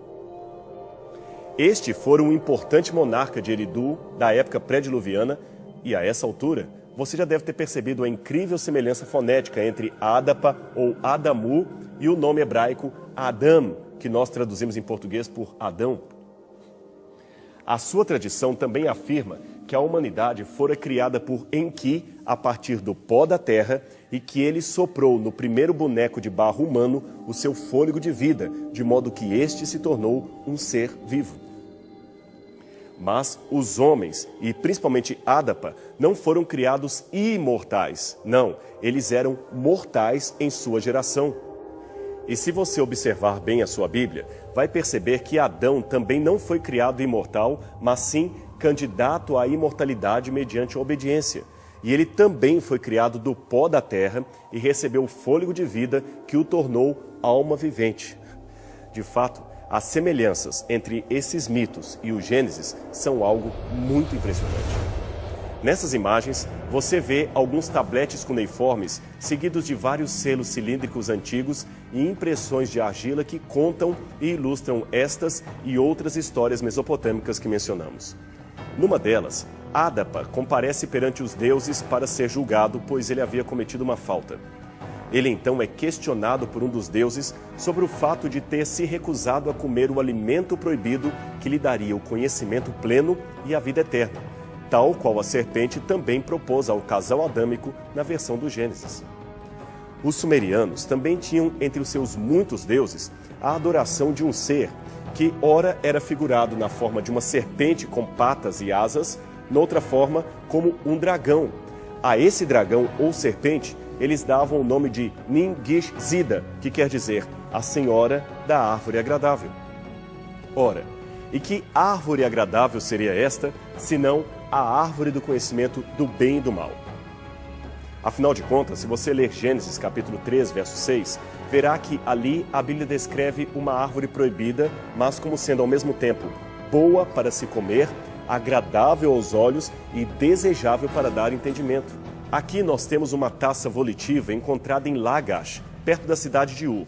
Este fora um importante monarca de Eridu da época pré-diluviana e a essa altura você já deve ter percebido a incrível semelhança fonética entre Adapa ou Adamu e o nome hebraico Adam, que nós traduzimos em português por Adão. A sua tradição também afirma que a humanidade fora criada por Enki a partir do pó da terra e que ele soprou no primeiro boneco de barro humano o seu fôlego de vida, de modo que este se tornou um ser vivo. Mas os homens, e principalmente Adapa, não foram criados imortais. Não, eles eram mortais em sua geração. E se você observar bem a sua Bíblia, vai perceber que Adão também não foi criado imortal, mas sim candidato à imortalidade mediante a obediência. E ele também foi criado do pó da terra e recebeu o fôlego de vida que o tornou alma vivente. De fato, as semelhanças entre esses mitos e o Gênesis são algo muito impressionante. Nessas imagens, você vê alguns tabletes cuneiformes seguidos de vários selos cilíndricos antigos e impressões de argila que contam e ilustram estas e outras histórias mesopotâmicas que mencionamos. Numa delas, Adapa comparece perante os deuses para ser julgado, pois ele havia cometido uma falta. Ele então é questionado por um dos deuses sobre o fato de ter se recusado a comer o alimento proibido que lhe daria o conhecimento pleno e a vida eterna, tal qual a serpente também propôs ao casal adâmico na versão do Gênesis. Os sumerianos também tinham entre os seus muitos deuses a adoração de um ser que ora era figurado na forma de uma serpente com patas e asas, noutra forma como um dragão. A esse dragão ou serpente eles davam o nome de Nin-Gish-Zida, que quer dizer a senhora da árvore agradável. Ora, e que árvore agradável seria esta, senão a árvore do conhecimento do bem e do mal? Afinal de contas, se você ler Gênesis capítulo 3, verso 6, verá que ali a Bíblia descreve uma árvore proibida, mas como sendo ao mesmo tempo boa para se comer, agradável aos olhos e desejável para dar entendimento. Aqui nós temos uma taça volitiva encontrada em Lagash, perto da cidade de Ur.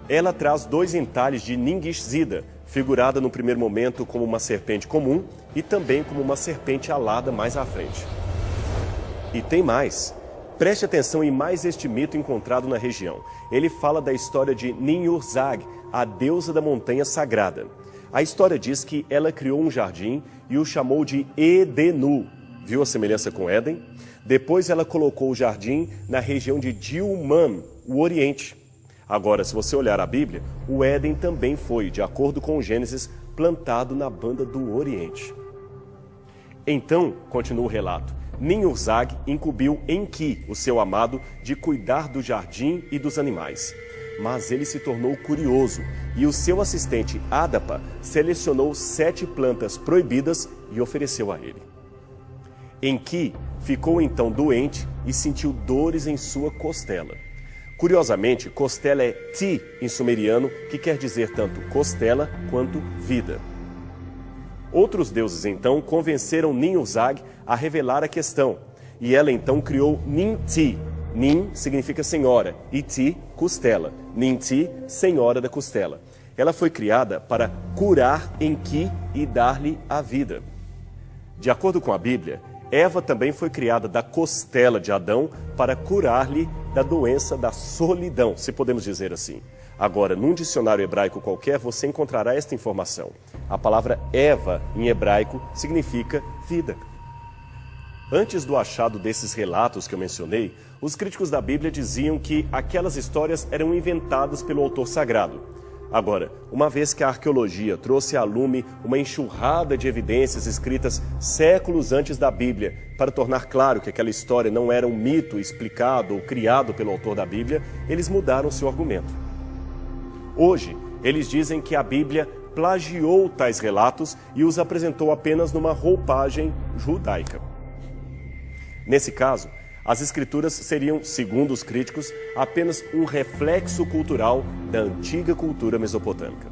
Ela traz 2 entalhes de Nin-Gish-Zida, figurada no primeiro momento como uma serpente comum e também como uma serpente alada mais à frente. E tem mais. Preste atenção em mais este mito encontrado na região. Ele fala da história de Nin-Urzag, a deusa da montanha sagrada. A história diz que ela criou um jardim e o chamou de Edenu. Viu a semelhança com Éden? Depois ela colocou o jardim na região de Dilman, o Oriente. Agora, se você olhar a Bíblia, o Éden também foi, de acordo com o Gênesis, plantado na banda do Oriente. Então, continua o relato, Nin-Urzag incumbiu Enki, o seu amado, de cuidar do jardim e dos animais. Mas ele se tornou curioso e o seu assistente Adapa selecionou 7 plantas proibidas e ofereceu a ele. Enki ficou então doente e sentiu dores em sua costela. Curiosamente, costela é ti em sumeriano, que quer dizer tanto costela quanto vida. Outros deuses então convenceram Nin-Urzag a revelar a questão, e ela então criou Nin-Ti. Nin significa senhora e Ti, costela. Nin-Ti, senhora da costela. Ela foi criada para curar Enki e dar-lhe a vida. De acordo com a Bíblia, Eva também foi criada da costela de Adão para curar-lhe da doença da solidão, se podemos dizer assim. Agora, num dicionário hebraico qualquer, você encontrará esta informação. A palavra Eva, em hebraico, significa vida. Antes do achado desses relatos que eu mencionei, os críticos da Bíblia diziam que aquelas histórias eram inventadas pelo autor sagrado. Agora, uma vez que a arqueologia trouxe à lume uma enxurrada de evidências escritas séculos antes da Bíblia, para tornar claro que aquela história não era um mito explicado ou criado pelo autor da Bíblia, eles mudaram seu argumento. Hoje, eles dizem que a Bíblia plagiou tais relatos e os apresentou apenas numa roupagem judaica. Nesse caso, as escrituras seriam, segundo os críticos, apenas um reflexo cultural da antiga cultura mesopotâmica.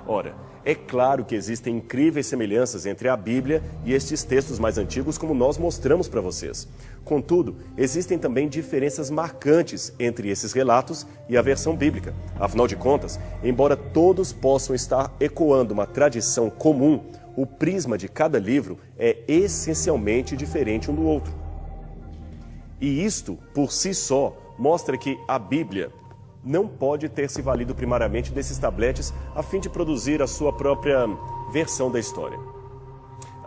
Ora, é claro que existem incríveis semelhanças entre a Bíblia e estes textos mais antigos, como nós mostramos para vocês. Contudo, existem também diferenças marcantes entre esses relatos e a versão bíblica. Afinal de contas, embora todos possam estar ecoando uma tradição comum, o prisma de cada livro é essencialmente diferente um do outro. E isto, por si só, mostra que a Bíblia não pode ter se valido primariamente desses tabletes a fim de produzir a sua própria versão da história.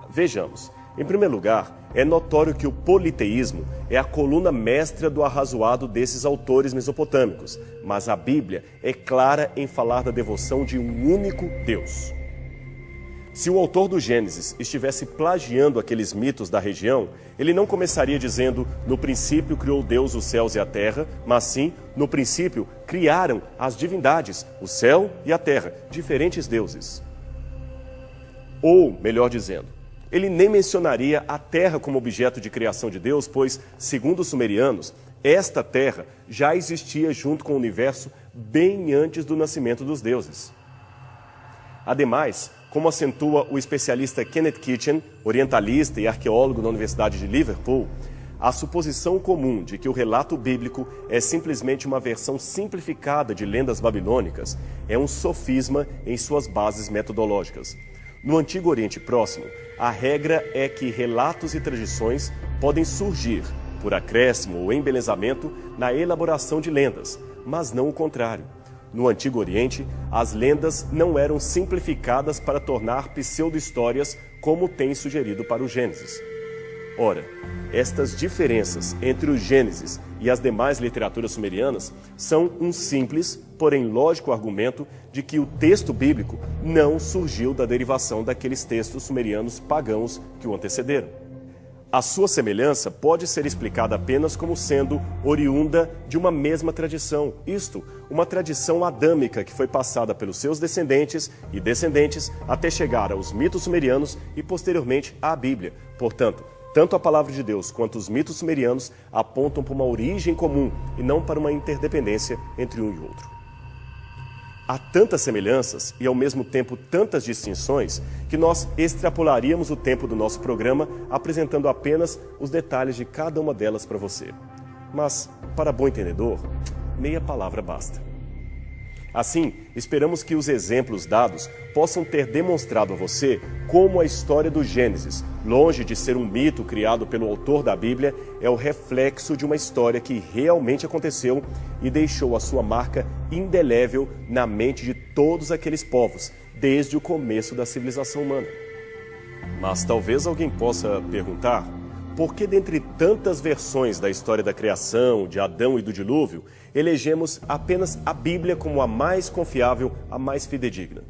Vejamos. Em primeiro lugar, é notório que o politeísmo é a coluna mestra do arrazoado desses autores mesopotâmicos, mas a Bíblia é clara em falar da devoção de um único Deus. Se o autor do Gênesis estivesse plagiando aqueles mitos da região, ele não começaria dizendo, no princípio criou Deus os céus e a terra, mas sim, no princípio criaram as divindades, o céu e a terra, diferentes deuses. Ou, melhor dizendo, ele nem mencionaria a terra como objeto de criação de Deus, pois, segundo os sumerianos, esta terra já existia junto com o universo bem antes do nascimento dos deuses. Ademais, como acentua o especialista Kenneth Kitchen, orientalista e arqueólogo da Universidade de Liverpool, a suposição comum de que o relato bíblico é simplesmente uma versão simplificada de lendas babilônicas é um sofisma em suas bases metodológicas. No Antigo Oriente Próximo, a regra é que relatos e tradições podem surgir, por acréscimo ou embelezamento, na elaboração de lendas, mas não o contrário. No Antigo Oriente, as lendas não eram simplificadas para tornar pseudo-histórias como tem sugerido para o Gênesis. Ora, estas diferenças entre o Gênesis e as demais literaturas sumerianas são um simples, porém lógico argumento de que o texto bíblico não surgiu da derivação daqueles textos sumerianos pagãos que o antecederam. A sua semelhança pode ser explicada apenas como sendo oriunda de uma mesma tradição, isto, uma tradição adâmica que foi passada pelos seus descendentes e descendentes até chegar aos mitos sumerianos e posteriormente à Bíblia. Portanto, tanto a palavra de Deus quanto os mitos sumerianos apontam para uma origem comum e não para uma interdependência entre um e outro. Há tantas semelhanças e, ao mesmo tempo, tantas distinções que nós extrapolaríamos o tempo do nosso programa apresentando apenas os detalhes de cada uma delas para você. Mas, para bom entendedor, meia palavra basta. Assim, esperamos que os exemplos dados possam ter demonstrado a você como a história do Gênesis, longe de ser um mito criado pelo autor da Bíblia, é o reflexo de uma história que realmente aconteceu e deixou a sua marca indelével na mente de todos aqueles povos, desde o começo da civilização humana. Mas talvez alguém possa perguntar, por que dentre tantas versões da história da criação, de Adão e do dilúvio, elegemos apenas a Bíblia como a mais confiável, a mais fidedigna?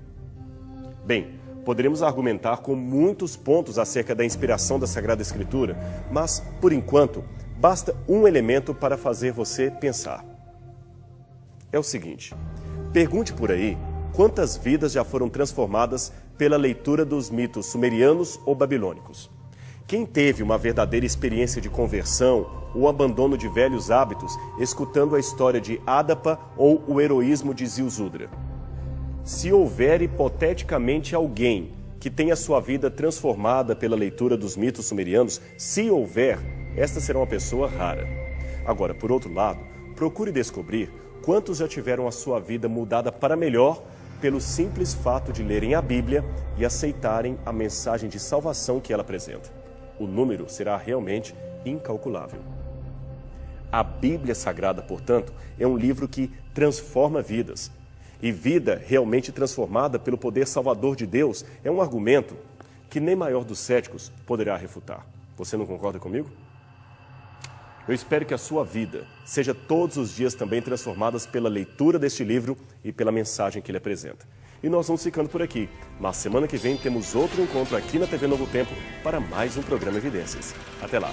Bem, poderíamos argumentar com muitos pontos acerca da inspiração da Sagrada Escritura, mas, por enquanto, basta um elemento para fazer você pensar. É o seguinte, pergunte por aí quantas vidas já foram transformadas pela leitura dos mitos sumerianos ou babilônicos. Quem teve uma verdadeira experiência de conversão ou abandono de velhos hábitos escutando a história de Adapa ou o heroísmo de Ziusudra? Se houver hipoteticamente alguém que tenha sua vida transformada pela leitura dos mitos sumerianos, se houver, esta será uma pessoa rara. Agora, por outro lado, procure descobrir quantos já tiveram a sua vida mudada para melhor pelo simples fato de lerem a Bíblia e aceitarem a mensagem de salvação que ela apresenta. O número será realmente incalculável. A Bíblia Sagrada, portanto, é um livro que transforma vidas. E vida realmente transformada pelo poder salvador de Deus é um argumento que nem maior dos céticos poderá refutar. Você não concorda comigo? Eu espero que a sua vida seja todos os dias também transformada pela leitura deste livro e pela mensagem que ele apresenta. E nós vamos ficando por aqui, mas semana que vem temos outro encontro aqui na TV Novo Tempo para mais um programa Evidências. Até lá!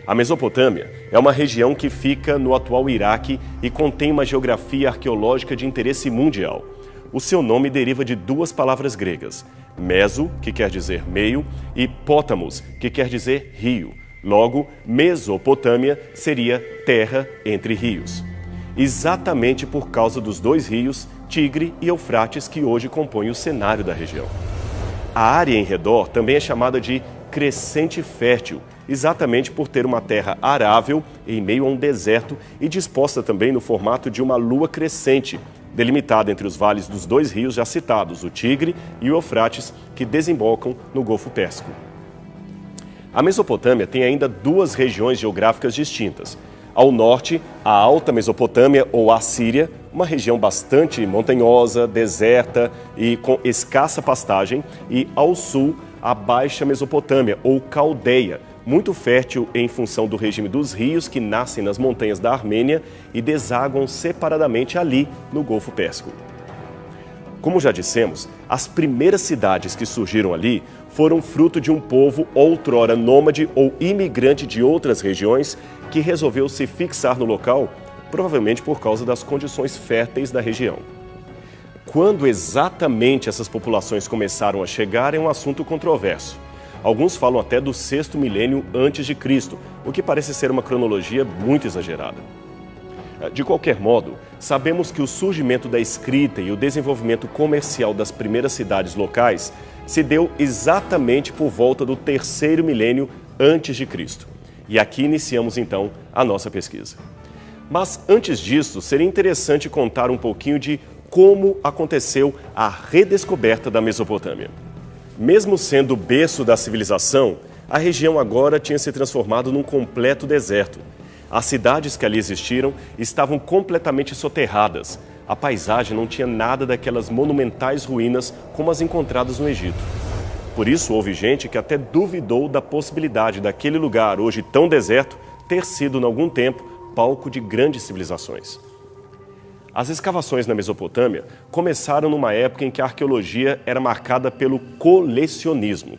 A Mesopotâmia é uma região que fica no atual Iraque e contém uma geografia arqueológica de interesse mundial. O seu nome deriva de duas palavras gregas, meso, que quer dizer meio, e pótamos, que quer dizer rio. Logo, Mesopotâmia seria terra entre rios. Exatamente por causa dos dois rios, Tigre e Eufrates, que hoje compõem o cenário da região. A área em redor também é chamada de crescente fértil, exatamente por ter uma terra arável em meio a um deserto e disposta também no formato de uma lua crescente, delimitada entre os vales dos dois rios já citados, o Tigre e o Eufrates, que desembocam no Golfo Pérsico. A Mesopotâmia tem ainda duas regiões geográficas distintas. Ao norte, a Alta Mesopotâmia ou Assíria, uma região bastante montanhosa, deserta e com escassa pastagem, e ao sul, a Baixa Mesopotâmia ou Caldeia, muito fértil em função do regime dos rios que nascem nas montanhas da Armênia e desaguam separadamente ali no Golfo Pérsico. Como já dissemos, as primeiras cidades que surgiram ali foram fruto de um povo outrora nômade ou imigrante de outras regiões que resolveu se fixar no local, provavelmente por causa das condições férteis da região. Quando exatamente essas populações começaram a chegar é um assunto controverso. Alguns falam até do 6º milênio antes de Cristo, o que parece ser uma cronologia muito exagerada. De qualquer modo, sabemos que o surgimento da escrita e o desenvolvimento comercial das primeiras cidades locais se deu exatamente por volta do 3º milênio antes de Cristo. E aqui iniciamos então a nossa pesquisa. Mas antes disso, seria interessante contar um pouquinho de como aconteceu a redescoberta da Mesopotâmia. Mesmo sendo o berço da civilização, a região agora tinha se transformado num completo deserto. As cidades que ali existiram estavam completamente soterradas. A paisagem não tinha nada daquelas monumentais ruínas como as encontradas no Egito. Por isso, houve gente que até duvidou da possibilidade daquele lugar, hoje tão deserto, ter sido, em algum tempo, palco de grandes civilizações. As escavações na Mesopotâmia começaram numa época em que a arqueologia era marcada pelo colecionismo.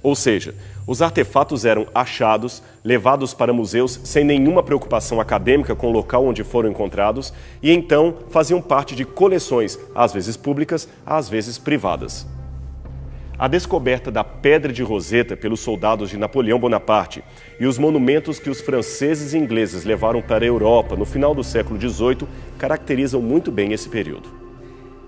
Ou seja, os artefatos eram achados, levados para museus sem nenhuma preocupação acadêmica com o local onde foram encontrados e então faziam parte de coleções, às vezes públicas, às vezes privadas. A descoberta da Pedra de Roseta pelos soldados de Napoleão Bonaparte e os monumentos que os franceses e ingleses levaram para a Europa no final do século XVIII caracterizam muito bem esse período.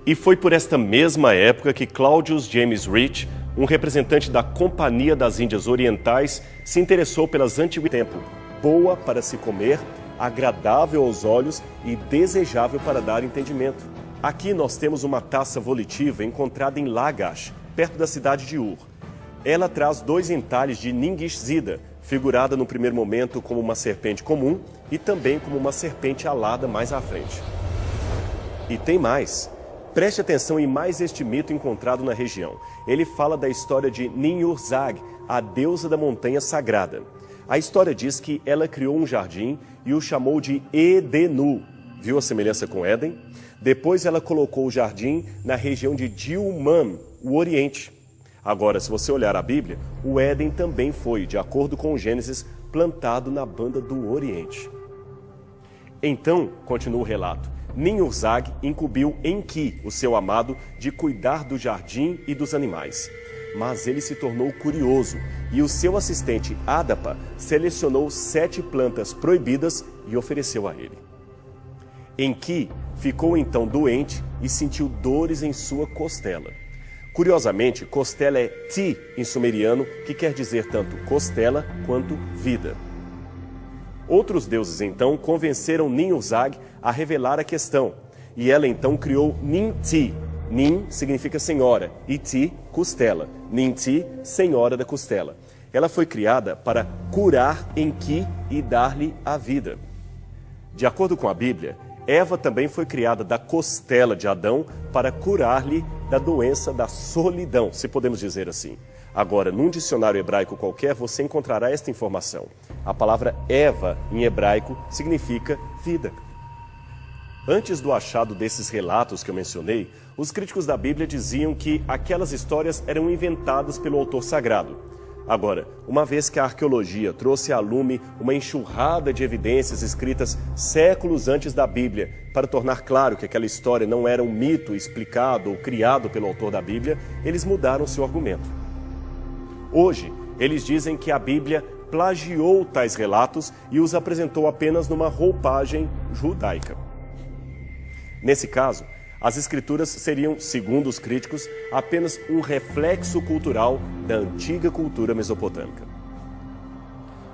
E foi por esta mesma época que Claudius James Rich, um representante da Companhia das Índias Orientais, se interessou pelas antiguidades. Tempo boa para se comer, agradável aos olhos e desejável para dar entendimento. Aqui nós temos uma taça volitiva encontrada em Lagash, perto da cidade de Ur. Ela traz 2 entalhes de Ningishzida, figurada no primeiro momento como uma serpente comum e também como uma serpente alada mais à frente. E tem mais. Preste atenção em mais este mito encontrado na região. Ele fala da história de Ninhursag, a deusa da montanha sagrada. A história diz que ela criou um jardim e o chamou de Edenu. Viu a semelhança com Éden? Depois ela colocou o jardim na região de Dilmun, o Oriente. Agora, se você olhar a Bíblia, o Éden também foi, de acordo com o Gênesis, plantado na banda do Oriente. Então, continua o relato, Ninhursag incumbiu Enki, o seu amado, de cuidar do jardim e dos animais. Mas ele se tornou curioso e o seu assistente Adapa selecionou 7 plantas proibidas e ofereceu a ele. Enki ficou então doente e sentiu dores em sua costela. Curiosamente, costela é ti em sumeriano, que quer dizer tanto costela quanto vida. Outros deuses então convenceram Ninhursag a revelar a questão, e ela então criou Ninti, Nin significa senhora e Ti, costela. Ninti, senhora da costela. Ela foi criada para curar Enki e dar-lhe a vida. De acordo com a Bíblia, Eva também foi criada da costela de Adão para curar-lhe da doença da solidão, se podemos dizer assim. Agora, num dicionário hebraico qualquer, você encontrará esta informação. A palavra Eva, em hebraico, significa vida. Antes do achado desses relatos que eu mencionei, os críticos da Bíblia diziam que aquelas histórias eram inventadas pelo autor sagrado. Agora, uma vez que a arqueologia trouxe à lume uma enxurrada de evidências escritas séculos antes da Bíblia para tornar claro que aquela história não era um mito explicado ou criado pelo autor da Bíblia, eles mudaram seu argumento. Hoje, eles dizem que a Bíblia plagiou tais relatos e os apresentou apenas numa roupagem judaica. Nesse caso, as escrituras seriam, segundo os críticos, apenas um reflexo cultural da antiga cultura mesopotâmica.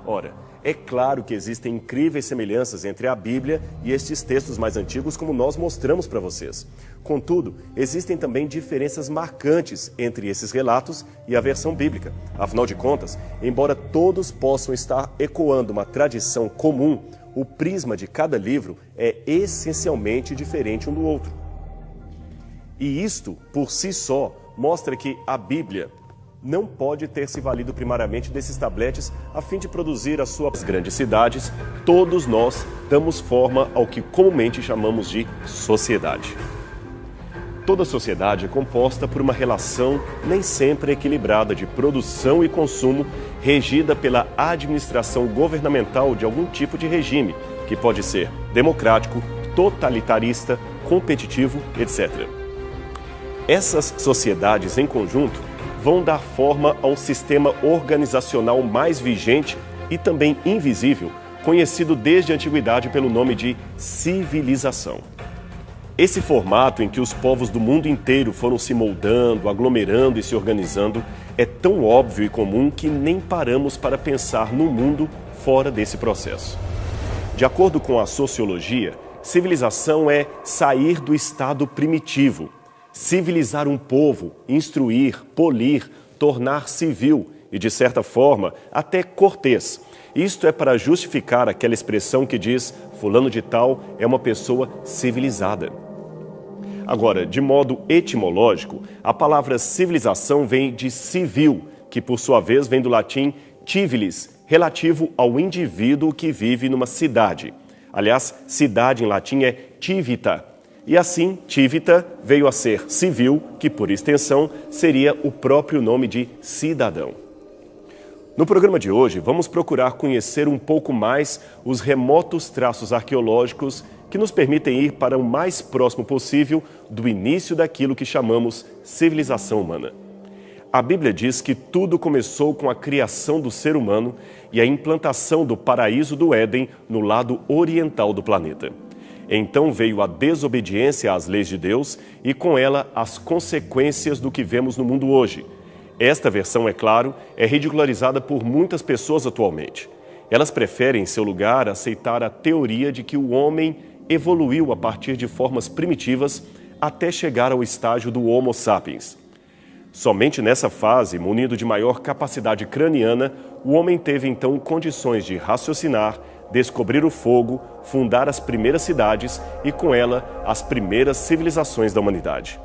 Ora, é claro que existem incríveis semelhanças entre a Bíblia e estes textos mais antigos, como nós mostramos para vocês. Contudo, existem também diferenças marcantes entre esses relatos e a versão bíblica. Afinal de contas, embora todos possam estar ecoando uma tradição comum, o prisma de cada livro é essencialmente diferente um do outro. E isto, por si só, mostra que a Bíblia não pode ter se valido primariamente desses tabletes a fim de produzir as suas grandes cidades. Todos nós damos forma ao que comumente chamamos de sociedade. Toda sociedade é composta por uma relação nem sempre equilibrada de produção e consumo, regida pela administração governamental de algum tipo de regime, que pode ser democrático, totalitarista, competitivo, etc. Essas sociedades em conjunto vão dar forma a um sistema organizacional mais vigente e também invisível, conhecido desde a antiguidade pelo nome de civilização. Esse formato em que os povos do mundo inteiro foram se moldando, aglomerando e se organizando é tão óbvio e comum que nem paramos para pensar no mundo fora desse processo. De acordo com a sociologia, civilização é sair do estado primitivo, civilizar um povo, instruir, polir, tornar civil e, de certa forma, até cortês. Isto é para justificar aquela expressão que diz fulano de tal é uma pessoa civilizada. Agora, de modo etimológico, a palavra civilização vem de civil, que por sua vez vem do latim civilis, relativo ao indivíduo que vive numa cidade. Aliás, cidade em latim é civita. E assim, civita veio a ser civil, que por extensão seria o próprio nome de cidadão. No programa de hoje, vamos procurar conhecer um pouco mais os remotos traços arqueológicos que nos permitem ir para o mais próximo possível do início daquilo que chamamos civilização humana. A Bíblia diz que tudo começou com a criação do ser humano e a implantação do paraíso do Éden no lado oriental do planeta. Então veio a desobediência às leis de Deus e com ela as consequências do que vemos no mundo hoje. Esta versão, é claro, é ridicularizada por muitas pessoas atualmente. Elas preferem, em seu lugar, aceitar a teoria de que o homem evoluiu a partir de formas primitivas até chegar ao estágio do Homo sapiens. Somente nessa fase, munido de maior capacidade craniana, o homem teve então condições de raciocinar, descobrir o fogo, fundar as primeiras cidades e, com ela, as primeiras civilizações da humanidade.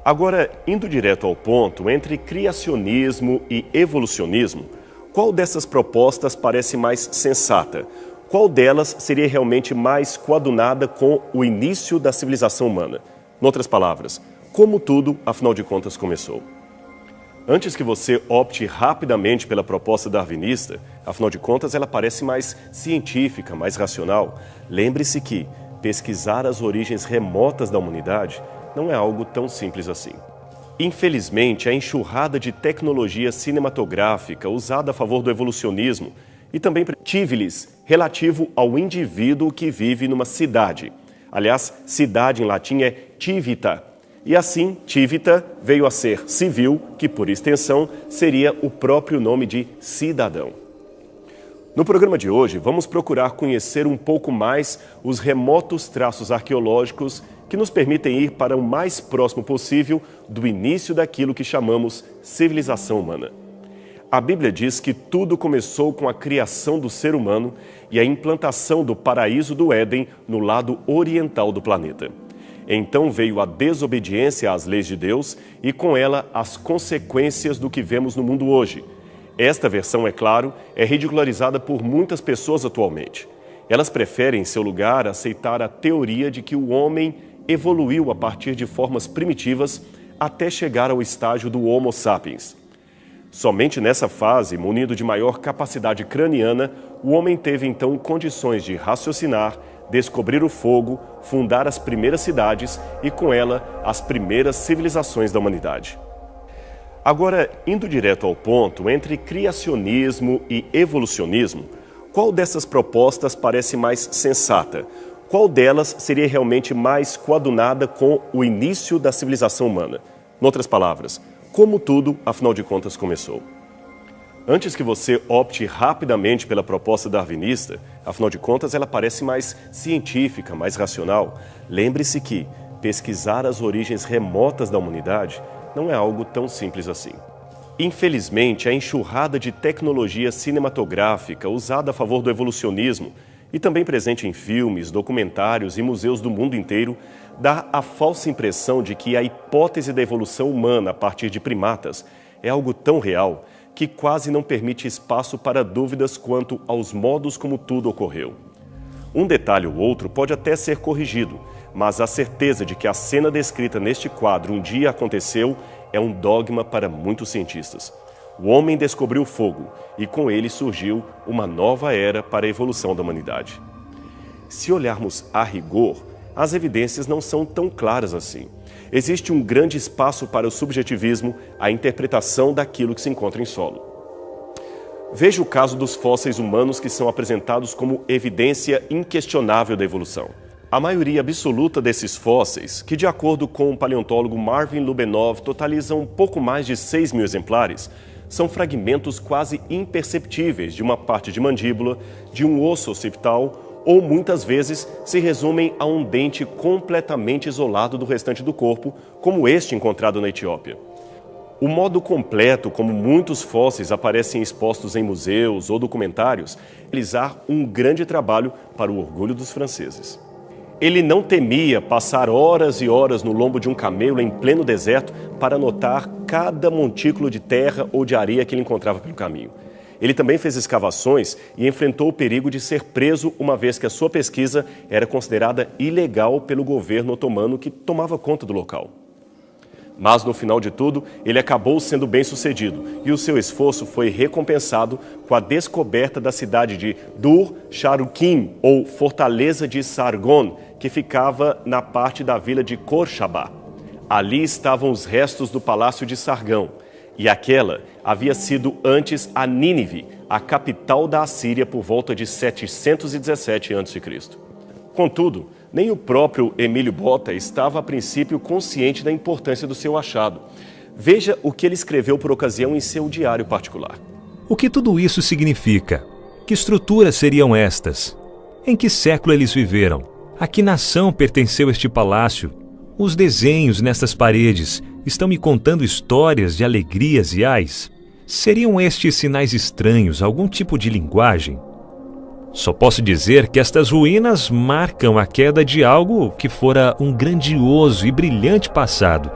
Agora, indo direto ao ponto, entre criacionismo e evolucionismo, qual dessas propostas parece mais sensata? Qual delas seria realmente mais coadunada com o início da civilização humana? Em outras palavras, como tudo, afinal de contas, começou? Antes que você opte rapidamente pela proposta darwinista, afinal de contas, ela parece mais científica, mais racional, lembre-se que pesquisar as origens remotas da humanidade não é algo tão simples assim. Infelizmente, a enxurrada de tecnologia cinematográfica usada a favor do evolucionismo e também civilis, relativo ao indivíduo que vive numa cidade. Aliás, cidade em latim é civita. E assim, civita veio a ser civil, que por extensão seria o próprio nome de cidadão. No programa de hoje, vamos procurar conhecer um pouco mais os remotos traços arqueológicos que nos permitem ir para o mais próximo possível do início daquilo que chamamos civilização humana. A Bíblia diz que tudo começou com a criação do ser humano e a implantação do paraíso do Éden no lado oriental do planeta. Então veio a desobediência às leis de Deus e com ela as consequências do que vemos no mundo hoje. Esta versão, é claro, é ridicularizada por muitas pessoas atualmente. Elas preferem, em seu lugar, aceitar a teoria de que o homem evoluiu a partir de formas primitivas até chegar ao estágio do Homo sapiens. Somente nessa fase, munido de maior capacidade craniana, o homem teve então condições de raciocinar, descobrir o fogo, fundar as primeiras cidades e, com ela, as primeiras civilizações da humanidade. Agora, indo direto ao ponto, entre criacionismo e evolucionismo, qual dessas propostas parece mais sensata? Qual delas seria realmente mais coadunada com o início da civilização humana? Em outras palavras, como tudo, afinal de contas, começou? Antes que você opte rapidamente pela proposta darwinista, afinal de contas, ela parece mais científica, mais racional, lembre-se que pesquisar as origens remotas da humanidade não é algo tão simples assim. Infelizmente, a enxurrada de tecnologia cinematográfica usada a favor do evolucionismo e também presente em filmes, documentários e museus do mundo inteiro, dá a falsa impressão de que a hipótese da evolução humana a partir de primatas é algo tão real que quase não permite espaço para dúvidas quanto aos modos como tudo ocorreu. Um detalhe ou outro pode até ser corrigido, mas a certeza de que a cena descrita neste quadro um dia aconteceu é um dogma para muitos cientistas. O homem descobriu o fogo e com ele surgiu uma nova era para a evolução da humanidade. Se olharmos a rigor, as evidências não são tão claras assim. Existe um grande espaço para o subjetivismo, a interpretação daquilo que se encontra em solo. Veja o caso dos fósseis humanos que são apresentados como evidência inquestionável da evolução. A maioria absoluta desses fósseis, que de acordo com o paleontólogo Marvin Lubenov totalizam pouco mais de 6.000 exemplares, são fragmentos quase imperceptíveis de uma parte de mandíbula, de um osso occipital, ou muitas vezes se resumem a um dente completamente isolado do restante do corpo, como este encontrado na Etiópia. O modo completo como muitos fósseis aparecem expostos em museus ou documentários, realizar um grande trabalho para o orgulho dos franceses. Ele não temia passar horas e horas no lombo de um camelo em pleno deserto para anotar cada montículo de terra ou de areia que ele encontrava pelo caminho. Ele também fez escavações e enfrentou o perigo de ser preso, uma vez que a sua pesquisa era considerada ilegal pelo governo otomano que tomava conta do local. Mas, no final de tudo, ele acabou sendo bem-sucedido e o seu esforço foi recompensado com a descoberta da cidade de Dur-Sharukin, ou Fortaleza de Sargon, que ficava na parte da vila de Khorshaba. Ali estavam os restos do palácio de Sargão, e aquela havia sido antes a Nínive, a capital da Assíria, por volta de 717 a.C. Contudo, nem o próprio Emílio Botta estava a princípio consciente da importância do seu achado. Veja o que ele escreveu por ocasião em seu diário particular. O que tudo isso significa? Que estruturas seriam estas? Em que século eles viveram? A que nação pertenceu este palácio? Os desenhos nestas paredes estão me contando histórias de alegrias e ais? Seriam estes sinais estranhos algum tipo de linguagem? Só posso dizer que estas ruínas marcam a queda de algo que fora um grandioso e brilhante passado,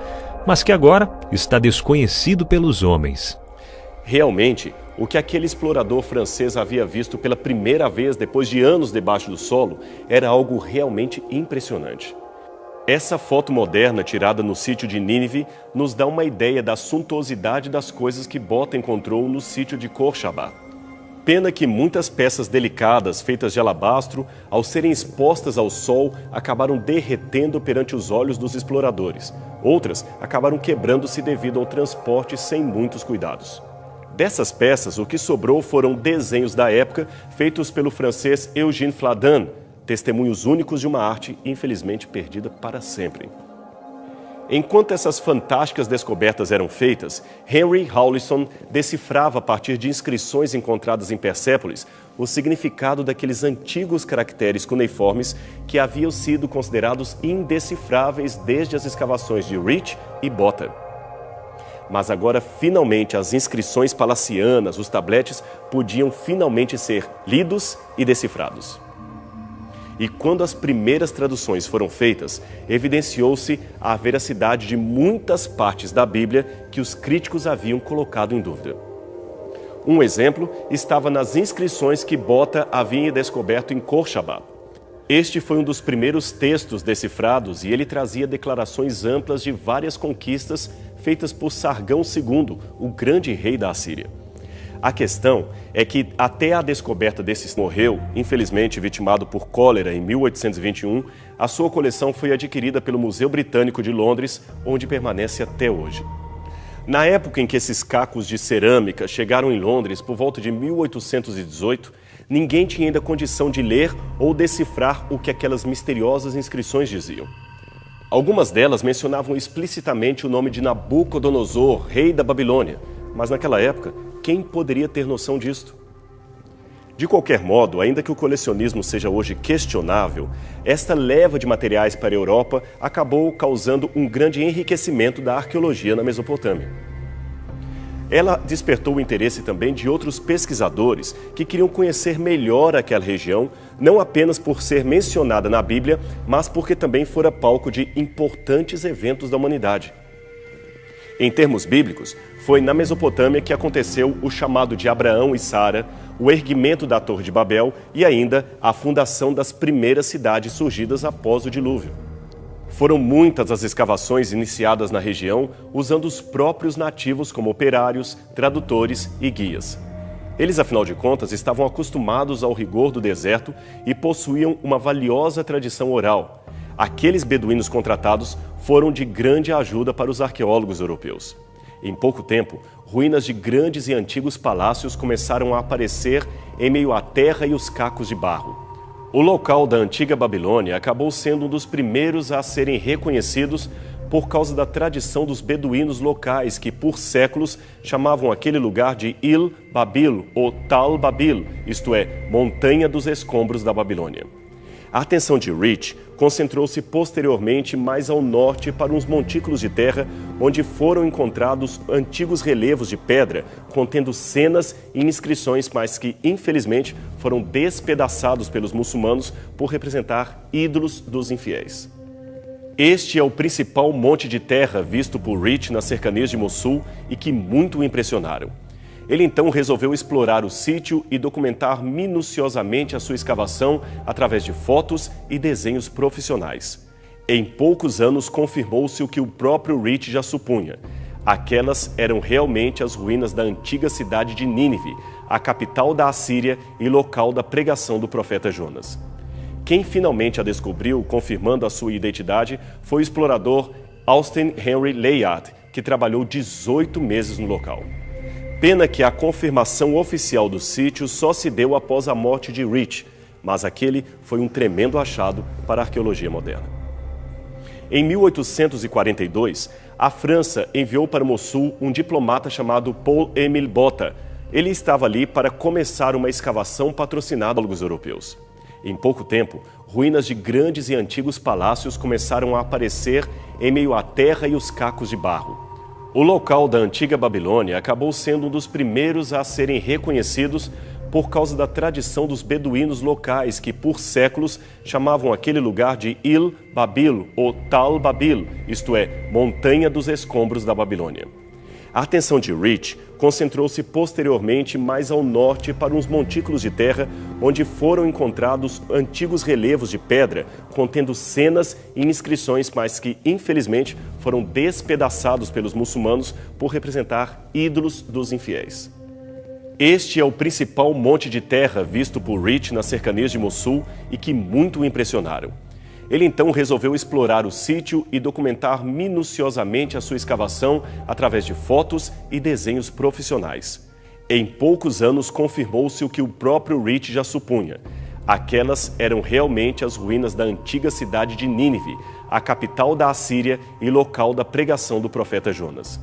mas que agora está desconhecido pelos homens. Realmente, o que aquele explorador francês havia visto pela primeira vez depois de anos debaixo do solo era algo realmente impressionante. Essa foto moderna tirada no sítio de Nínive nos dá uma ideia da suntuosidade das coisas que Botta encontrou no sítio de Khorshaba. Pena que muitas peças delicadas, feitas de alabastro, ao serem expostas ao sol, acabaram derretendo perante os olhos dos exploradores. Outras acabaram quebrando-se devido ao transporte sem muitos cuidados. Dessas peças, o que sobrou foram desenhos da época feitos pelo francês Eugène Fladan, testemunhos únicos de uma arte infelizmente perdida para sempre. Enquanto essas fantásticas descobertas eram feitas, Henry Howlison decifrava a partir de inscrições encontradas em Persépolis o significado daqueles antigos caracteres cuneiformes que haviam sido considerados indecifráveis desde as escavações de Rich e Botta. Mas agora, finalmente, as inscrições palacianas, os tabletes, podiam finalmente ser lidos e decifrados. E quando as primeiras traduções foram feitas, evidenciou-se a veracidade de muitas partes da Bíblia que os críticos haviam colocado em dúvida. Um exemplo estava nas inscrições que Botta havia descoberto em Khorshaba. Este foi um dos primeiros textos decifrados e ele trazia declarações amplas de várias conquistas feitas por Sargão II, o grande rei da Assíria. A questão é que até a descoberta desse morreu, infelizmente vitimado por cólera em 1821, a sua coleção foi adquirida pelo Museu Britânico de Londres, onde permanece até hoje. Na época em que esses cacos de cerâmica chegaram em Londres, por volta de 1818, ninguém tinha ainda condição de ler ou decifrar o que aquelas misteriosas inscrições diziam. Algumas delas mencionavam explicitamente o nome de Nabucodonosor, rei da Babilônia, mas naquela época, quem poderia ter noção disto? De qualquer modo, ainda que o colecionismo seja hoje questionável, esta leva de materiais para a Europa acabou causando um grande enriquecimento da arqueologia na Mesopotâmia. Ela despertou o interesse também de outros pesquisadores que queriam conhecer melhor aquela região, não apenas por ser mencionada na Bíblia, mas porque também fora palco de importantes eventos da humanidade. Em termos bíblicos, foi na Mesopotâmia que aconteceu o chamado de Abraão e Sara, o erguimento da Torre de Babel e ainda a fundação das primeiras cidades surgidas após o dilúvio. Foram muitas as escavações iniciadas na região, usando os próprios nativos como operários, tradutores e guias. Eles, afinal de contas, estavam acostumados ao rigor do deserto e possuíam uma valiosa tradição oral. Aqueles beduínos contratados foram de grande ajuda para os arqueólogos europeus. Em pouco tempo, ruínas de grandes e antigos palácios começaram a aparecer em meio à terra e os cacos de barro. O local da antiga Babilônia acabou sendo um dos primeiros a serem reconhecidos por causa da tradição dos beduínos locais que, por séculos, chamavam aquele lugar de Il Babil ou Tal Babil, isto é, Montanha dos Escombros da Babilônia. A atenção de Rich concentrou-se posteriormente mais ao norte para uns montículos de terra onde foram encontrados antigos relevos de pedra contendo cenas e inscrições, mas que, infelizmente, foram despedaçados pelos muçulmanos por representar ídolos dos infiéis. Este é o principal monte de terra visto por Rich nas cercanias de Mossul e que muito o impressionaram. Ele então resolveu explorar o sítio e documentar minuciosamente a sua escavação através de fotos e desenhos profissionais. Em poucos anos confirmou-se o que o próprio Rich já supunha. Aquelas eram realmente as ruínas da antiga cidade de Nínive, a capital da Assíria e local da pregação do profeta Jonas. Quem finalmente a descobriu, confirmando a sua identidade, foi o explorador Austin Henry Layard, que trabalhou 18 meses no local. Pena que a confirmação oficial do sítio só se deu após a morte de Rich, mas aquele foi um tremendo achado para a arqueologia moderna. Em 1842, a França enviou para Mossul um diplomata chamado Paul-Émile Botta. Ele estava ali para começar uma escavação patrocinada pelos europeus. Em pouco tempo, ruínas de grandes e antigos palácios começaram a aparecer em meio à terra e os cacos de barro. O local da antiga Babilônia acabou sendo um dos primeiros a serem reconhecidos por causa da tradição dos beduínos locais que, por séculos, chamavam aquele lugar de Il Babil ou Tal Babil, isto é, Montanha dos Escombros da Babilônia. A atenção de Rich concentrou-se posteriormente mais ao norte para uns montículos de terra onde foram encontrados antigos relevos de pedra contendo cenas e inscrições, mas que, infelizmente, foram despedaçados pelos muçulmanos por representar ídolos dos infiéis. Este é o principal monte de terra visto por Rich nas cercanias de Mossul e que muito o impressionaram. Ele então resolveu explorar o sítio e documentar minuciosamente a sua escavação através de fotos e desenhos profissionais. Em poucos anos confirmou-se o que o próprio Rich já supunha. Aquelas eram realmente as ruínas da antiga cidade de Nínive, a capital da Assíria e local da pregação do profeta Jonas.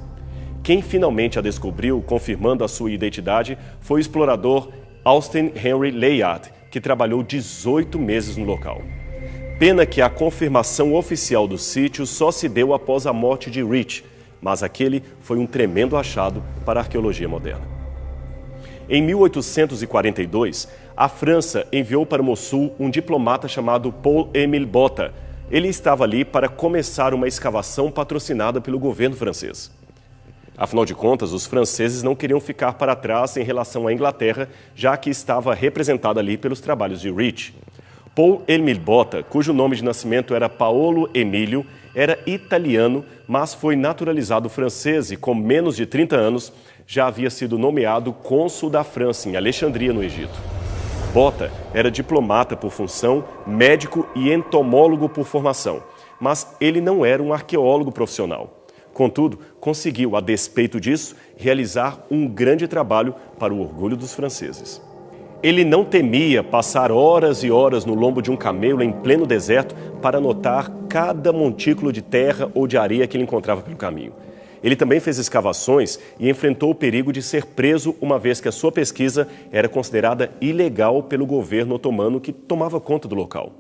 Quem finalmente a descobriu, confirmando a sua identidade, foi o explorador Austin Henry Layard, que trabalhou 18 meses no local. Pena que a confirmação oficial do sítio só se deu após a morte de Rich, mas aquele foi um tremendo achado para a arqueologia moderna. Em 1842, a França enviou para Mossul um diplomata chamado Paul-Émile Botta. Ele estava ali para começar uma escavação patrocinada pelo governo francês. Afinal de contas, os franceses não queriam ficar para trás em relação à Inglaterra, já que estava representada ali pelos trabalhos de Rich. Paul-Émile Botta, cujo nome de nascimento era Paolo Emílio, era italiano, mas foi naturalizado francês e, com menos de 30 anos, já havia sido nomeado cônsul da França em Alexandria, no Egito. Botta era diplomata por função, médico e entomólogo por formação, mas ele não era um arqueólogo profissional. Contudo, conseguiu, a despeito disso, realizar um grande trabalho para o orgulho dos franceses. Ele não temia passar horas e horas no lombo de um camelo em pleno deserto para anotar cada montículo de terra ou de areia que ele encontrava pelo caminho. Ele também fez escavações e enfrentou o perigo de ser preso, uma vez que a sua pesquisa era considerada ilegal pelo governo otomano que tomava conta do local.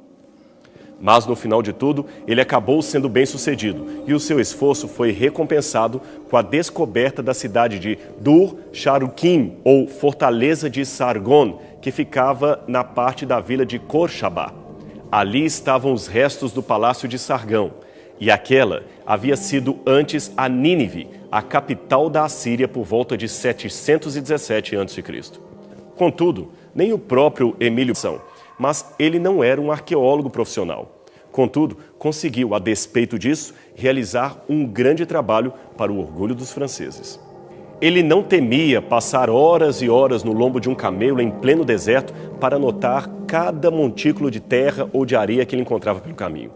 Mas, no final de tudo, ele acabou sendo bem-sucedido e o seu esforço foi recompensado com a descoberta da cidade de Dur-Sharukin, ou Fortaleza de Sargon, que ficava na parte da vila de Khorshaba. Ali estavam os restos do palácio de Sargão, e aquela havia sido antes a Nínive, a capital da Assíria, por volta de 717 a.C. Contudo, nem o próprio Emílio mas ele não era um arqueólogo profissional. Contudo, conseguiu, a despeito disso, realizar um grande trabalho para o orgulho dos franceses. Ele não temia passar horas e horas no lombo de um camelo em pleno deserto para anotar cada montículo de terra ou de areia que ele encontrava pelo caminho.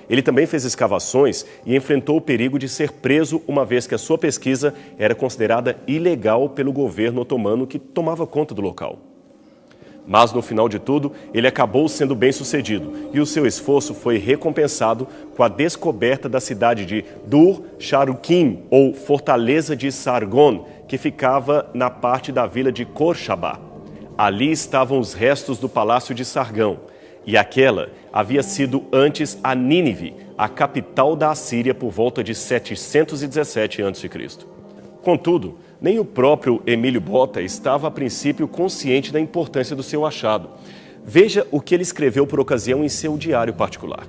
Ele também fez escavações e enfrentou o perigo de ser preso, uma vez que a sua pesquisa era considerada ilegal pelo governo otomano que tomava conta do local. Mas, no final de tudo, ele acabou sendo bem-sucedido e o seu esforço foi recompensado com a descoberta da cidade de Dur-Sharukin, ou Fortaleza de Sargon, que ficava na parte da vila de Khorshaba. Ali estavam os restos do palácio de Sargão, e aquela havia sido antes a Nínive, a capital da Assíria, por volta de 717 a.C. Contudo, nem o próprio Emílio Botta estava a princípio consciente da importância do seu achado. Veja o que ele escreveu por ocasião em seu diário particular.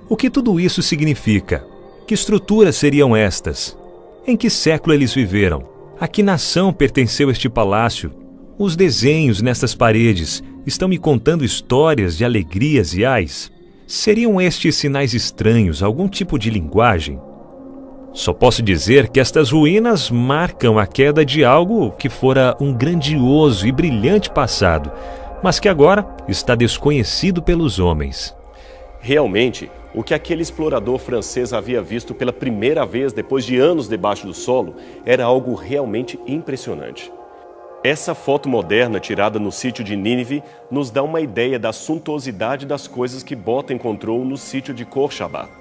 O que tudo isso significa? Que estruturas seriam estas? Em que século eles viveram? A que nação pertenceu este palácio? Os desenhos nestas paredes estão me contando histórias de alegrias e ais? Seriam estes sinais estranhos algum tipo de linguagem? Só posso dizer que estas ruínas marcam a queda de algo que fora um grandioso e brilhante passado, mas que agora está desconhecido pelos homens. Realmente, o que aquele explorador francês havia visto pela primeira vez depois de anos debaixo do solo era algo realmente impressionante. Essa foto moderna tirada no sítio de Nínive nos dá uma ideia da suntuosidade das coisas que Botta encontrou no sítio de Khorshaba.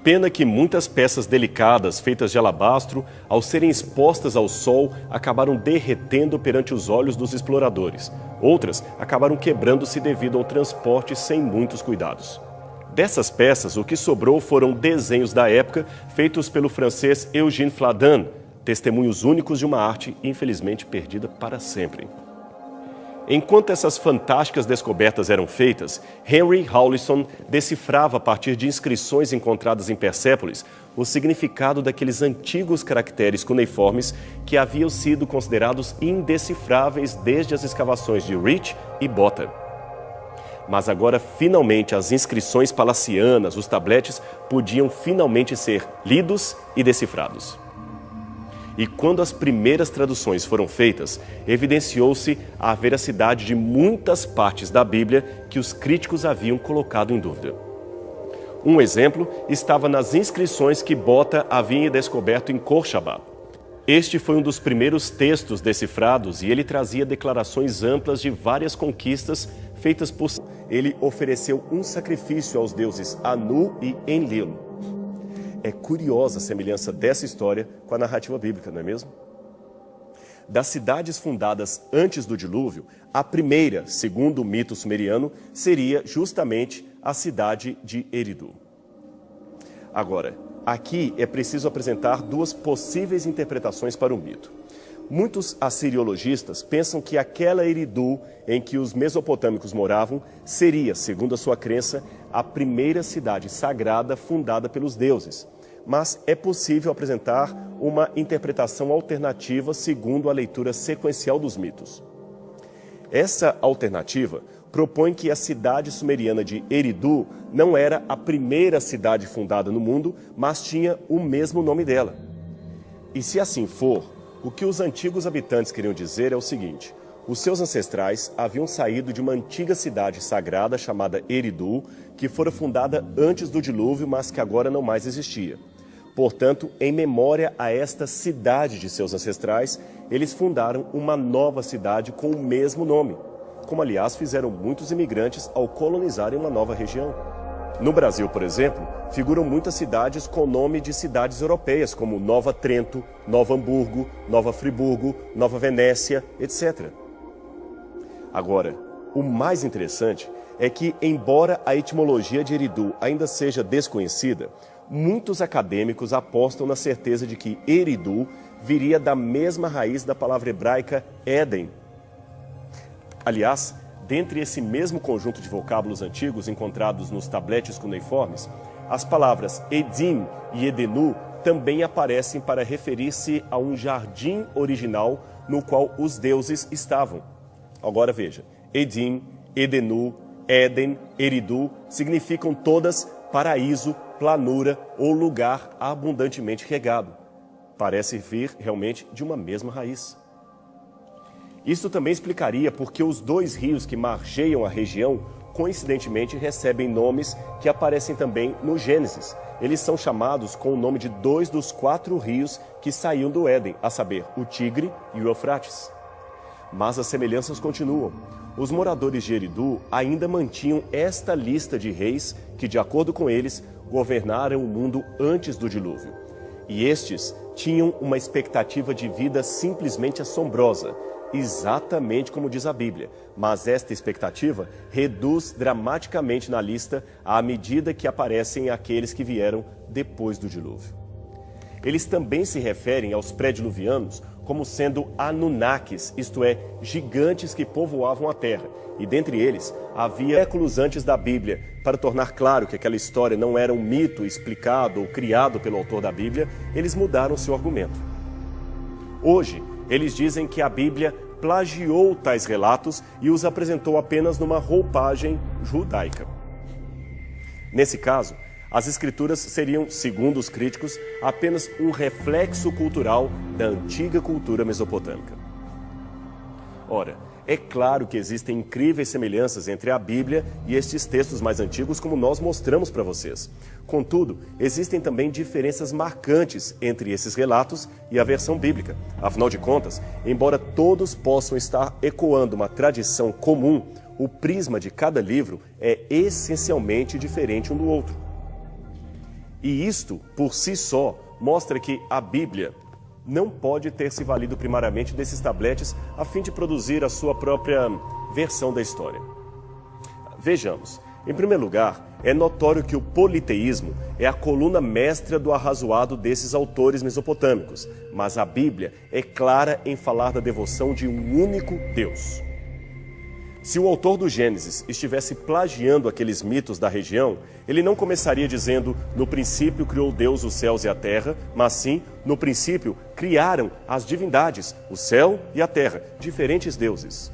Pena que muitas peças delicadas, feitas de alabastro, ao serem expostas ao sol, acabaram derretendo perante os olhos dos exploradores. Outras acabaram quebrando-se devido ao transporte sem muitos cuidados. Dessas peças, o que sobrou foram desenhos da época feitos pelo francês Eugène Fladan, testemunhos únicos de uma arte infelizmente perdida para sempre. Enquanto essas fantásticas descobertas eram feitas, Henry Howlisson decifrava a partir de inscrições encontradas em Persépolis o significado daqueles antigos caracteres cuneiformes que haviam sido considerados indecifráveis desde as escavações de Rich e Botta. Mas agora, finalmente, as inscrições palacianas, os tabletes, podiam finalmente ser lidos e decifrados. E quando as primeiras traduções foram feitas, evidenciou-se a veracidade de muitas partes da Bíblia que os críticos haviam colocado em dúvida. Um exemplo estava nas inscrições que Botta havia descoberto em Khorshaba. Este foi um dos primeiros textos decifrados e ele trazia declarações amplas de várias conquistas feitas por... Ele ofereceu um sacrifício aos deuses Anu e Enlil. É curiosa a semelhança dessa história com a narrativa bíblica, não é mesmo? Das cidades fundadas antes do dilúvio, a primeira, segundo o mito sumeriano, seria justamente a cidade de Eridu. Agora, aqui é preciso apresentar duas possíveis interpretações para o mito. Muitos assiriologistas pensam que aquela Eridu em que os mesopotâmicos moravam seria, segundo a sua crença, a primeira cidade sagrada fundada pelos deuses. Mas é possível apresentar uma interpretação alternativa segundo a leitura sequencial dos mitos. Essa alternativa propõe que a cidade sumeriana de Eridu não era a primeira cidade fundada no mundo, mas tinha o mesmo nome dela. E se assim for, o que os antigos habitantes queriam dizer é o seguinte: os seus ancestrais haviam saído de uma antiga cidade sagrada chamada Eridu, que fora fundada antes do dilúvio, mas que agora não mais existia. Portanto, em memória a esta cidade de seus ancestrais, eles fundaram uma nova cidade com o mesmo nome, como aliás fizeram muitos imigrantes ao colonizarem uma nova região. No Brasil, por exemplo, figuram muitas cidades com nome de cidades europeias, como Nova Trento, Nova Hamburgo, Nova Friburgo, Nova Venécia, etc. Agora, o mais interessante é que, embora a etimologia de Eridu ainda seja desconhecida, muitos acadêmicos apostam na certeza de que Eridu viria da mesma raiz da palavra hebraica Éden. Aliás, dentre esse mesmo conjunto de vocábulos antigos encontrados nos tabletes cuneiformes, as palavras Edim e Edenu também aparecem para referir-se a um jardim original no qual os deuses estavam. Agora veja, Edim, Edenu, Éden, Eridu significam todas paraíso, planura ou lugar abundantemente regado. Parece vir realmente de uma mesma raiz. Isso também explicaria porque os dois rios que margeiam a região, coincidentemente, recebem nomes que aparecem também no Gênesis. Eles são chamados com o nome de dois dos 4 rios que saíam do Éden, a saber, o Tigre e o Eufrates. Mas as semelhanças continuam. Os moradores de Eridu ainda mantinham esta lista de reis que, de acordo com eles, governaram o mundo antes do dilúvio. E estes tinham uma expectativa de vida simplesmente assombrosa, exatamente como diz a Bíblia, mas esta expectativa reduz dramaticamente na lista à medida que aparecem aqueles que vieram depois do dilúvio. Eles também se referem aos pré-diluvianos como sendo Anunnakis, isto é, gigantes que povoavam a Terra, e dentre eles havia séculos antes da Bíblia, para tornar claro que aquela história não era um mito explicado ou criado pelo autor da Bíblia, eles mudaram seu argumento. Hoje, eles dizem que a Bíblia plagiou tais relatos e os apresentou apenas numa roupagem judaica. Nesse caso, as escrituras seriam, segundo os críticos, apenas um reflexo cultural da antiga cultura mesopotâmica. Ora, é claro que existem incríveis semelhanças entre a Bíblia e estes textos mais antigos, como nós mostramos para vocês. Contudo, existem também diferenças marcantes entre esses relatos e a versão bíblica. Afinal de contas, embora todos possam estar ecoando uma tradição comum, o prisma de cada livro é essencialmente diferente um do outro. E isto, por si só, mostra que a Bíblia não pode ter se valido primariamente desses tabletes a fim de produzir a sua própria versão da história. Vejamos. Em primeiro lugar, é notório que o politeísmo é a coluna mestra do arrazoado desses autores mesopotâmicos, mas a Bíblia é clara em falar da devoção de um único Deus. Se o autor do Gênesis estivesse plagiando aqueles mitos da região, ele não começaria dizendo, no princípio criou Deus os céus e a terra, mas sim, no princípio, criaram as divindades, o céu e a terra, diferentes deuses.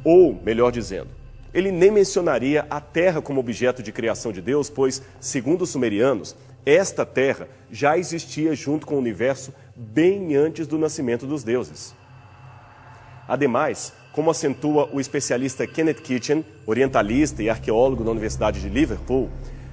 Ou, melhor dizendo, ele nem mencionaria a terra como objeto de criação de Deus, pois, segundo os sumerianos, esta terra já existia junto com o universo bem antes do nascimento dos deuses. Ademais, como acentua o especialista Kenneth Kitchen, orientalista e arqueólogo da Universidade de Liverpool,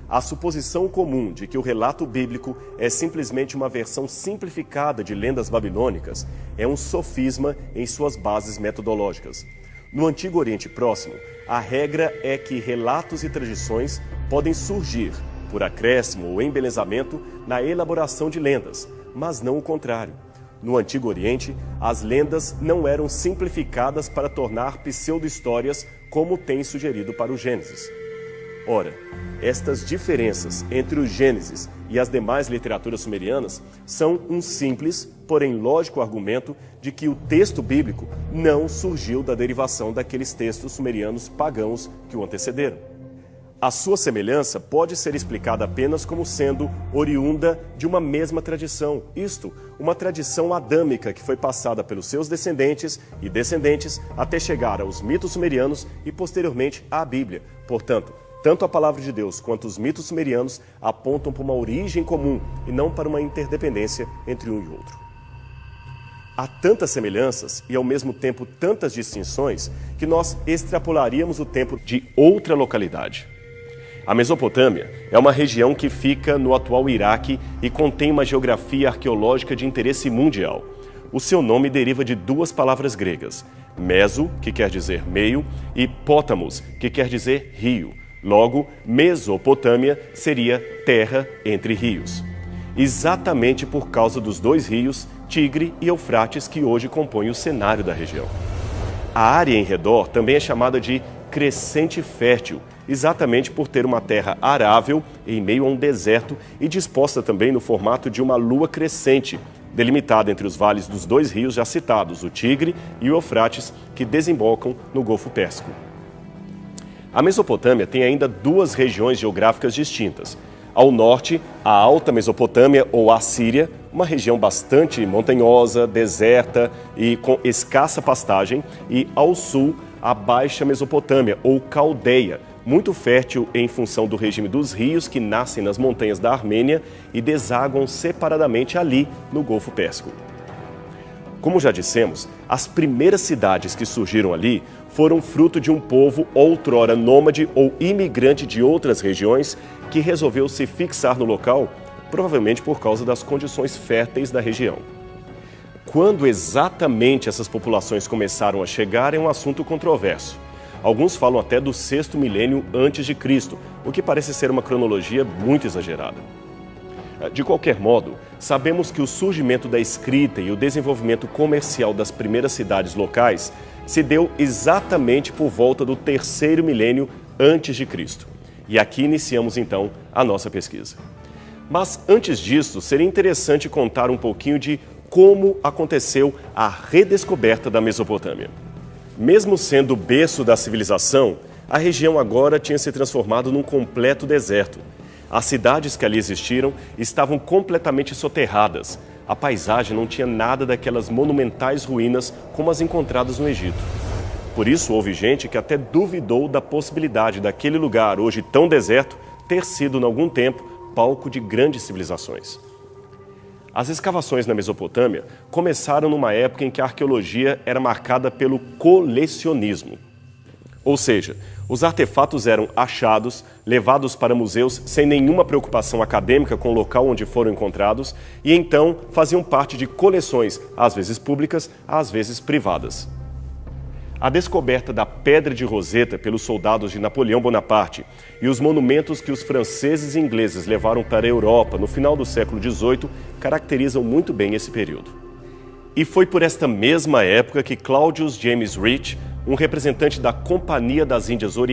a suposição comum de que o relato bíblico é simplesmente uma versão simplificada de lendas babilônicas é um sofisma em suas bases metodológicas. No Antigo Oriente Próximo, a regra é que relatos e tradições podem surgir, por acréscimo ou embelezamento na elaboração de lendas, mas não o contrário. No Antigo Oriente, as lendas não eram simplificadas para tornar pseudo-histórias como tem sugerido para o Gênesis. Ora, estas diferenças entre o Gênesis e as demais literaturas sumerianas são um simples, porém lógico argumento de que o texto bíblico não surgiu da derivação daqueles textos sumerianos pagãos que o antecederam. A sua semelhança pode ser explicada apenas como sendo oriunda de uma mesma tradição, isto, uma tradição adâmica que foi passada pelos seus descendentes e descendentes até chegar aos mitos sumerianos e posteriormente à Bíblia. Portanto, tanto a palavra de Deus quanto os mitos sumerianos apontam para uma origem comum e não para uma interdependência entre um e outro. Há tantas semelhanças e ao mesmo tempo tantas distinções que nós extrapolaríamos o tempo de outra localidade. A Mesopotâmia é uma região que fica no atual Iraque e contém uma geografia arqueológica de interesse mundial. O seu nome deriva de duas palavras gregas, meso, que quer dizer meio, e pótamos, que quer dizer rio. Logo, Mesopotâmia seria terra entre rios. Exatamente por causa dos dois rios, Tigre e Eufrates, que hoje compõem o cenário da região. A área em redor também é chamada de crescente fértil, exatamente por ter uma terra arável em meio a um deserto e disposta também no formato de uma lua crescente, delimitada entre os vales dos dois rios já citados, o Tigre e o Eufrates, que desembocam no Golfo Pérsico. A Mesopotâmia tem ainda duas regiões geográficas distintas. Ao norte, a Alta Mesopotâmia ou Assíria, uma região bastante montanhosa, deserta e com escassa pastagem, e ao sul, a Baixa Mesopotâmia ou Caldeia, muito fértil em função do regime dos rios que nascem nas montanhas da Armênia e desaguam separadamente ali no Golfo Pérsico. Como já dissemos, as primeiras cidades que surgiram ali foram fruto de um povo outrora nômade ou imigrante de outras regiões que resolveu se fixar no local, provavelmente por causa das condições férteis da região. Quando exatamente essas populações começaram a chegar é um assunto controverso. Alguns falam até do 6º milênio antes de Cristo, o que parece ser uma cronologia muito exagerada. De qualquer modo, sabemos que o surgimento da escrita e o desenvolvimento comercial das primeiras cidades locais se deu exatamente por volta do 3º milênio antes de Cristo. E aqui iniciamos então a nossa pesquisa. Mas antes disso, seria interessante contar um pouquinho de como aconteceu a redescoberta da Mesopotâmia. Mesmo sendo o berço da civilização, a região agora tinha se transformado num completo deserto. As cidades que ali existiram estavam completamente soterradas. A paisagem não tinha nada daquelas monumentais ruínas como as encontradas no Egito. Por isso, houve gente que até duvidou da possibilidade daquele lugar, hoje tão deserto, ter sido, em algum tempo, palco de grandes civilizações. As escavações na Mesopotâmia começaram numa época em que a arqueologia era marcada pelo colecionismo. Ou seja, os artefatos eram achados, levados para museus sem nenhuma preocupação acadêmica com o local onde foram encontrados e então faziam parte de coleções, às vezes públicas, às vezes privadas. A descoberta da Pedra de Roseta pelos soldados de Napoleão Bonaparte e os monumentos que os franceses e ingleses levaram para a Europa no final do século XVIII caracterizam muito bem esse período. E foi por esta mesma época que Claudius James Rich, um representante da Companhia das Índias Orientais,